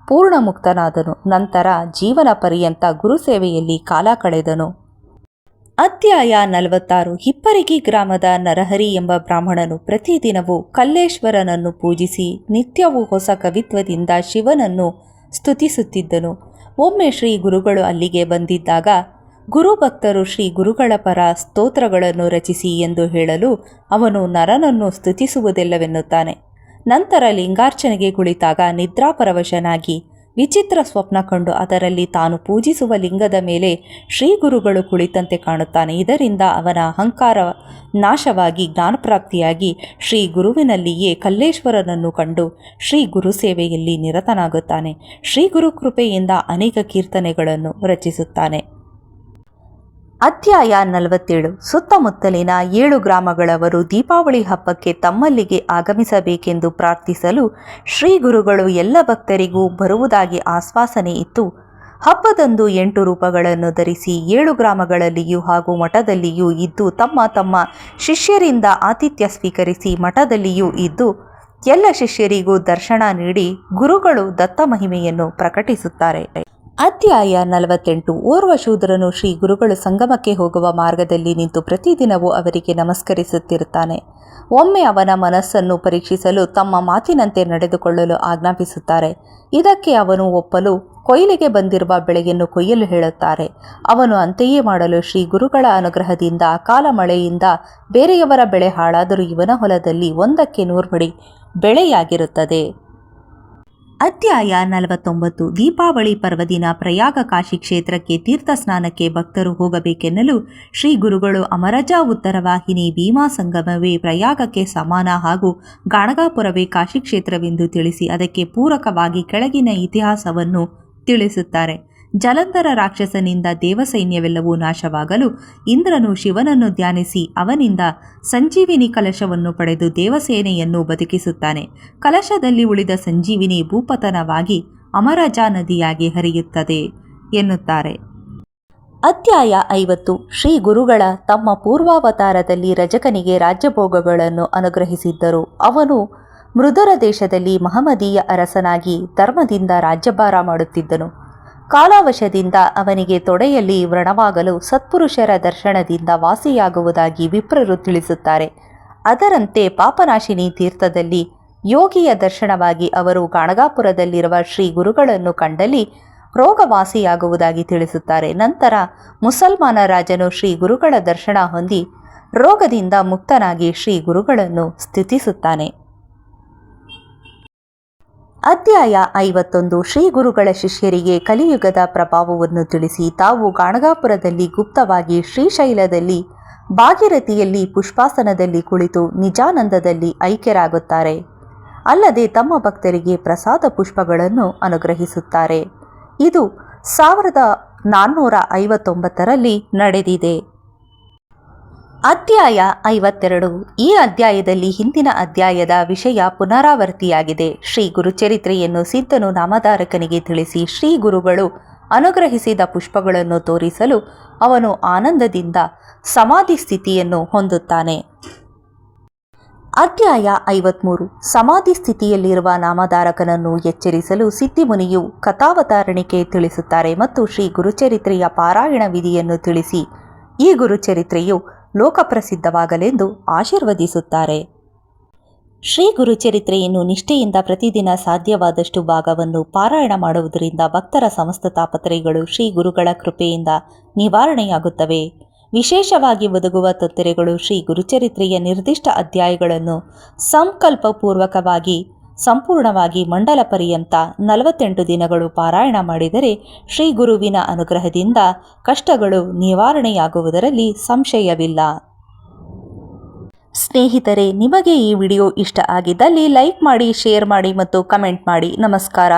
ಪೂರ್ಣ ಮುಕ್ತನಾದನು. ನಂತರ ಜೀವನ ಪರ್ಯಂತ ಗುರುಸೇವೆಯಲ್ಲಿ ಕಾಲ ಕಳೆದನು. ಅಧ್ಯಾಯ 46. ಹಿಪ್ಪರಿಗಿ ಗ್ರಾಮದ ನರಹರಿ ಎಂಬ ಬ್ರಾಹ್ಮಣನು ಪ್ರತಿದಿನವೂ ಕಲ್ಲೇಶ್ವರನನ್ನು ಪೂಜಿಸಿ ನಿತ್ಯವೂ ಹೊಸ ಕವಿತ್ವದಿಂದ ಶಿವನನ್ನು ಸ್ತುತಿಸುತ್ತಿದ್ದನು. ಒಮ್ಮೆ ಶ್ರೀ ಗುರುಗಳು ಅಲ್ಲಿಗೆ ಬಂದಿದ್ದಾಗ ಗುರುಭಕ್ತರು ಶ್ರೀ ಗುರುಗಳ ಪರ ಸ್ತೋತ್ರಗಳನ್ನು ರಚಿಸಿ ಎಂದು ಹೇಳಲು ಅವನು ನರನನ್ನು ಸ್ತುತಿಸುವುದಿಲ್ಲವೆನ್ನುತ್ತಾನೆ. ನಂತರ ಲಿಂಗಾರ್ಚನೆಗೆ ಕುಳಿತಾಗ ನಿದ್ರಾಪರವಶನಾಗಿ ವಿಚಿತ್ರ ಸ್ವಪ್ನ ಕಂಡು ಅದರಲ್ಲಿ ತಾನು ಪೂಜಿಸುವ ಲಿಂಗದ ಮೇಲೆ ಶ್ರೀ ಗುರುಗಳು ಕುಳಿತಂತೆ ಕಾಣುತ್ತಾನೆ. ಇದರಿಂದ ಅವನ ಅಹಂಕಾರ ನಾಶವಾಗಿ ಜ್ಞಾನಪ್ರಾಪ್ತಿಯಾಗಿ ಶ್ರೀ ಗುರುವಿನಲ್ಲಿಯೇ ಕಲ್ಲೇಶ್ವರನನ್ನು ಕಂಡು ಶ್ರೀ ಗುರು ಸೇವೆಯಲ್ಲಿ ನಿರತನಾಗುತ್ತಾನೆ. ಶ್ರೀ ಗುರು ಕೃಪೆಯಿಂದ ಅನೇಕ ಕೀರ್ತನೆಗಳನ್ನು ರಚಿಸುತ್ತಾನೆ. ಅಧ್ಯಾಯ 47. ಸುತ್ತಮುತ್ತಲಿನ 7 ಗ್ರಾಮಗಳವರು ದೀಪಾವಳಿ ಹಬ್ಬಕ್ಕೆ ತಮ್ಮಲ್ಲಿಗೆ ಆಗಮಿಸಬೇಕೆಂದು ಪ್ರಾರ್ಥಿಸಲು ಶ್ರೀ ಗುರುಗಳು ಎಲ್ಲ ಭಕ್ತರಿಗೂ ಬರುವುದಾಗಿ ಆಶ್ವಾಸನೆ ಇತ್ತು. ಹಬ್ಬದಂದು 8 ರೂಪಗಳನ್ನು ಧರಿಸಿ 7 ಗ್ರಾಮಗಳಲ್ಲಿಯೂ ಹಾಗೂ ಮಠದಲ್ಲಿಯೂ ಇದ್ದು ತಮ್ಮ ತಮ್ಮ ಶಿಷ್ಯರಿಂದ ಆತಿಥ್ಯ ಸ್ವೀಕರಿಸಿ ಮಠದಲ್ಲಿಯೂ ಇದ್ದು ಎಲ್ಲ ಶಿಷ್ಯರಿಗೂ ದರ್ಶನ ನೀಡಿ ಗುರುಗಳು ದತ್ತ ಮಹಿಮೆಯನ್ನು ಪ್ರಕಟಿಸುತ್ತಾರೆ. ಅಧ್ಯಾಯ 48. ಓರ್ವ ಶೂದ್ರನು ಶ್ರೀ ಗುರುಗಳು ಸಂಗಮಕ್ಕೆ ಹೋಗುವ ಮಾರ್ಗದಲ್ಲಿ ನಿಂತು ಪ್ರತಿದಿನವೂ ಅವರಿಗೆ ನಮಸ್ಕರಿಸುತ್ತಿರುತ್ತಾನೆ. ಒಮ್ಮೆ ಅವನ ಮನಸ್ಸನ್ನು ಪರೀಕ್ಷಿಸಲು ತಮ್ಮ ಮಾತಿನಂತೆ ನಡೆದುಕೊಳ್ಳಲು ಆಜ್ಞಾಪಿಸುತ್ತಾರೆ. ಇದಕ್ಕೆ ಅವನು ಒಪ್ಪಲು ಕೊಯ್ಲಿಗೆ ಬಂದಿರುವ ಬೆಳೆಯನ್ನು ಕೊಯ್ಯಲು ಹೇಳುತ್ತಾರೆ. ಅವನು ಅಂತೆಯೇ ಮಾಡಲು ಶ್ರೀ ಗುರುಗಳ ಅನುಗ್ರಹದಿಂದ ಅಕಾಲ ಮಳೆಯಿಂದ ಬೇರೆಯವರ ಬೆಳೆ ಹಾಳಾದರೂ ಇವನ ಹೊಲದಲ್ಲಿ 100ಕ್ಕೆ 100 ಮಡಿ ಬೆಳೆಯಾಗಿರುತ್ತದೆ. ಅಧ್ಯಾಯ 49. ದೀಪಾವಳಿ ಪರ್ವದಿನ ಪ್ರಯಾಗ ಕಾಶಿ ಕ್ಷೇತ್ರಕ್ಕೆ ತೀರ್ಥ ಸ್ನಾನಕ್ಕೆ ಭಕ್ತರು ಹೋಗಬೇಕೆನ್ನಲು ಶ್ರೀ ಗುರುಗಳು ಅಮರಜಾ ಉತ್ತರವಾಹಿನಿ ಭೀಮಾ ಸಂಗಮವೇ ಪ್ರಯಾಗಕ್ಕೆ ಸಮಾನ ಹಾಗೂ ಗಾಣಗಾಪುರವೇ ಕಾಶಿ ಕ್ಷೇತ್ರವೆಂದು ತಿಳಿಸಿ ಅದಕ್ಕೆ ಪೂರಕವಾಗಿ ಕೆಳಗಿನ ಇತಿಹಾಸವನ್ನು ತಿಳಿಸುತ್ತಾರೆ. ಜಲಂಧರ ರಾಕ್ಷಸನಿಂದ ದೇವಸೈನ್ಯವೆಲ್ಲವೂ ನಾಶವಾಗಲು ಇಂದ್ರನು ಶಿವನನ್ನು ಧ್ಯಾನಿಸಿ ಅವನಿಂದ ಸಂಜೀವಿನಿ ಕಲಶವನ್ನು ಪಡೆದು ದೇವಸೇನೆಯನ್ನು ಬದುಕಿಸುತ್ತಾನೆ. ಕಲಶದಲ್ಲಿ ಉಳಿದ ಸಂಜೀವಿನಿ ಭೂಪತನವಾಗಿ ಅಮರಜಾ ನದಿಯಾಗಿ ಹರಿಯುತ್ತದೆ ಎನ್ನುತ್ತಾರೆ. ಅಧ್ಯಾಯ 50. ಶ್ರೀ ಗುರುಗಳ ತಮ್ಮ ಪೂರ್ವಾವತಾರದಲ್ಲಿ ರಜಕನಿಗೆ ರಾಜ್ಯಭೋಗಗಳನ್ನು ಅನುಗ್ರಹಿಸಿದ್ದರು. ಅವನು ಮೃದುರ ದೇಶದಲ್ಲಿ ಮಹಮದೀಯ ಅರಸನಾಗಿ ಧರ್ಮದಿಂದ ರಾಜ್ಯಭಾರ ಮಾಡುತ್ತಿದ್ದನು. ಕಾಲಾವಶದಿಂದ ಅವನಿಗೆ ತೊಡೆಯಲ್ಲಿ ವ್ರಣವಾಗಲು ಸತ್ಪುರುಷರ ದರ್ಶನದಿಂದ ವಾಸಿಯಾಗುವುದಾಗಿ ವಿಪ್ರರು ತಿಳಿಸುತ್ತಾರೆ. ಅದರಂತೆ ಪಾಪನಾಶಿನಿ ತೀರ್ಥದಲ್ಲಿ ಯೋಗಿಯ ದರ್ಶನವಾಗಿ ಅವರು ಗಾಣಗಾಪುರದಲ್ಲಿರುವ ಶ್ರೀ ಗುರುಗಳನ್ನು ಕಂಡಲ್ಲಿ ರೋಗವಾಸಿಯಾಗುವುದಾಗಿ ತಿಳಿಸುತ್ತಾರೆ. ನಂತರ ಮುಸಲ್ಮಾನ ರಾಜನು ಶ್ರೀ ಗುರುಗಳ ದರ್ಶನ ಹೊಂದಿ ರೋಗದಿಂದ ಮುಕ್ತನಾಗಿ ಶ್ರೀ ಗುರುಗಳನ್ನು ಸ್ತುತಿಸುತ್ತಾನೆ. ಅಧ್ಯಾಯ 51. ಶ್ರೀ ಗುರುಗಳ ಶಿಷ್ಯರಿಗೆ ಕಲಿಯುಗದ ಪ್ರಭಾವವನ್ನು ತಿಳಿಸಿ ತಾವು ಗಾಣಗಾಪುರದಲ್ಲಿ ಗುಪ್ತವಾಗಿ ಶ್ರೀಶೈಲದಲ್ಲಿ ಭಾಗೀರಥಿಯಲ್ಲಿ ಪುಷ್ಪಾಸನದಲ್ಲಿ ಕುಳಿತು ನಿಜಾನಂದದಲ್ಲಿ ಐಕ್ಯರಾಗುತ್ತಾರೆ. ಅಲ್ಲದೆ ತಮ್ಮ ಭಕ್ತರಿಗೆ ಪ್ರಸಾದ ಪುಷ್ಪಗಳನ್ನು ಅನುಗ್ರಹಿಸುತ್ತಾರೆ. ಇದು 1459ರಲ್ಲಿ ನಡೆದಿದೆ. ಅಧ್ಯಾಯ 52. ಈ ಅಧ್ಯಾಯದಲ್ಲಿ ಹಿಂದಿನ ಅಧ್ಯಾಯದ ವಿಷಯ ಪುನರಾವರ್ತಿಯಾಗಿದೆ. ಶ್ರೀ ಗುರುಚರಿತ್ರೆಯನ್ನು ಸಿದ್ಧನು ನಾಮಧಾರಕನಿಗೆ ತಿಳಿಸಿ ಶ್ರೀ ಗುರುಗಳು ಅನುಗ್ರಹಿಸಿದ ಪುಷ್ಪಗಳನ್ನು ತೋರಿಸಲು ಅವನು ಆನಂದದಿಂದ ಸಮಾಧಿ ಸ್ಥಿತಿಯನ್ನು ಹೊಂದುತ್ತಾನೆ. ಅಧ್ಯಾಯ 53. ಸಮಾಧಿ ಸ್ಥಿತಿಯಲ್ಲಿರುವ ನಾಮಧಾರಕನನ್ನು ಎಚ್ಚರಿಸಲು ಸಿದ್ಧಿಮುನಿಯು ಕಥಾವತಾರಣಿಕೆ ತಿಳಿಸುತ್ತಾರೆ ಮತ್ತು ಶ್ರೀ ಗುರುಚರಿತ್ರೆಯ ಪಾರಾಯಣ ವಿಧಿಯನ್ನು ತಿಳಿಸಿ ಈ ಗುರುಚರಿತ್ರೆಯು ಲೋಕಪ್ರಸಿದ್ಧವಾಗಲೆಂದು ಆಶೀರ್ವದಿಸುತ್ತಾರೆ. ಶ್ರೀ ಗುರುಚರಿತ್ರೆಯನ್ನು ನಿಷ್ಠೆಯಿಂದ ಪ್ರತಿದಿನ ಸಾಧ್ಯವಾದಷ್ಟು ಭಾಗವನ್ನು ಪಾರಾಯಣ ಮಾಡುವುದರಿಂದ ಭಕ್ತರ ಸಮಸ್ತ ತಾಪತ್ರಯಗಳು ಶ್ರೀ ಗುರುಗಳ ಕೃಪೆಯಿಂದ ನಿವಾರಣೆಯಾಗುತ್ತವೆ. ವಿಶೇಷವಾಗಿ ಒದಗುವ ತೊಂದರೆಗಳು ಶ್ರೀ ಗುರುಚರಿತ್ರೆಯ ನಿರ್ದಿಷ್ಟ ಅಧ್ಯಾಯಗಳನ್ನು ಸಂಕಲ್ಪಪೂರ್ವಕವಾಗಿ ಸಂಪೂರ್ಣವಾಗಿ ಮಂಡಲ ಪರ್ಯಂತ 48 ದಿನಗಳು ಪಾರಾಯಣ ಮಾಡಿದರೆ ಶ್ರೀ ಗುರುವಿನ ಅನುಗ್ರಹದಿಂದ ಕಷ್ಟಗಳು ನಿವಾರಣೆಯಾಗುವುದರಲ್ಲಿ ಸಂಶಯವಿಲ್ಲ. ಸ್ನೇಹಿತರೆ, ನಿಮಗೆ ಈ ವಿಡಿಯೋ ಇಷ್ಟ ಆಗಿದ್ದಲ್ಲಿ ಲೈಕ್ ಮಾಡಿ, ಶೇರ್ ಮಾಡಿ ಮತ್ತು ಕಮೆಂಟ್ ಮಾಡಿ. ನಮಸ್ಕಾರ.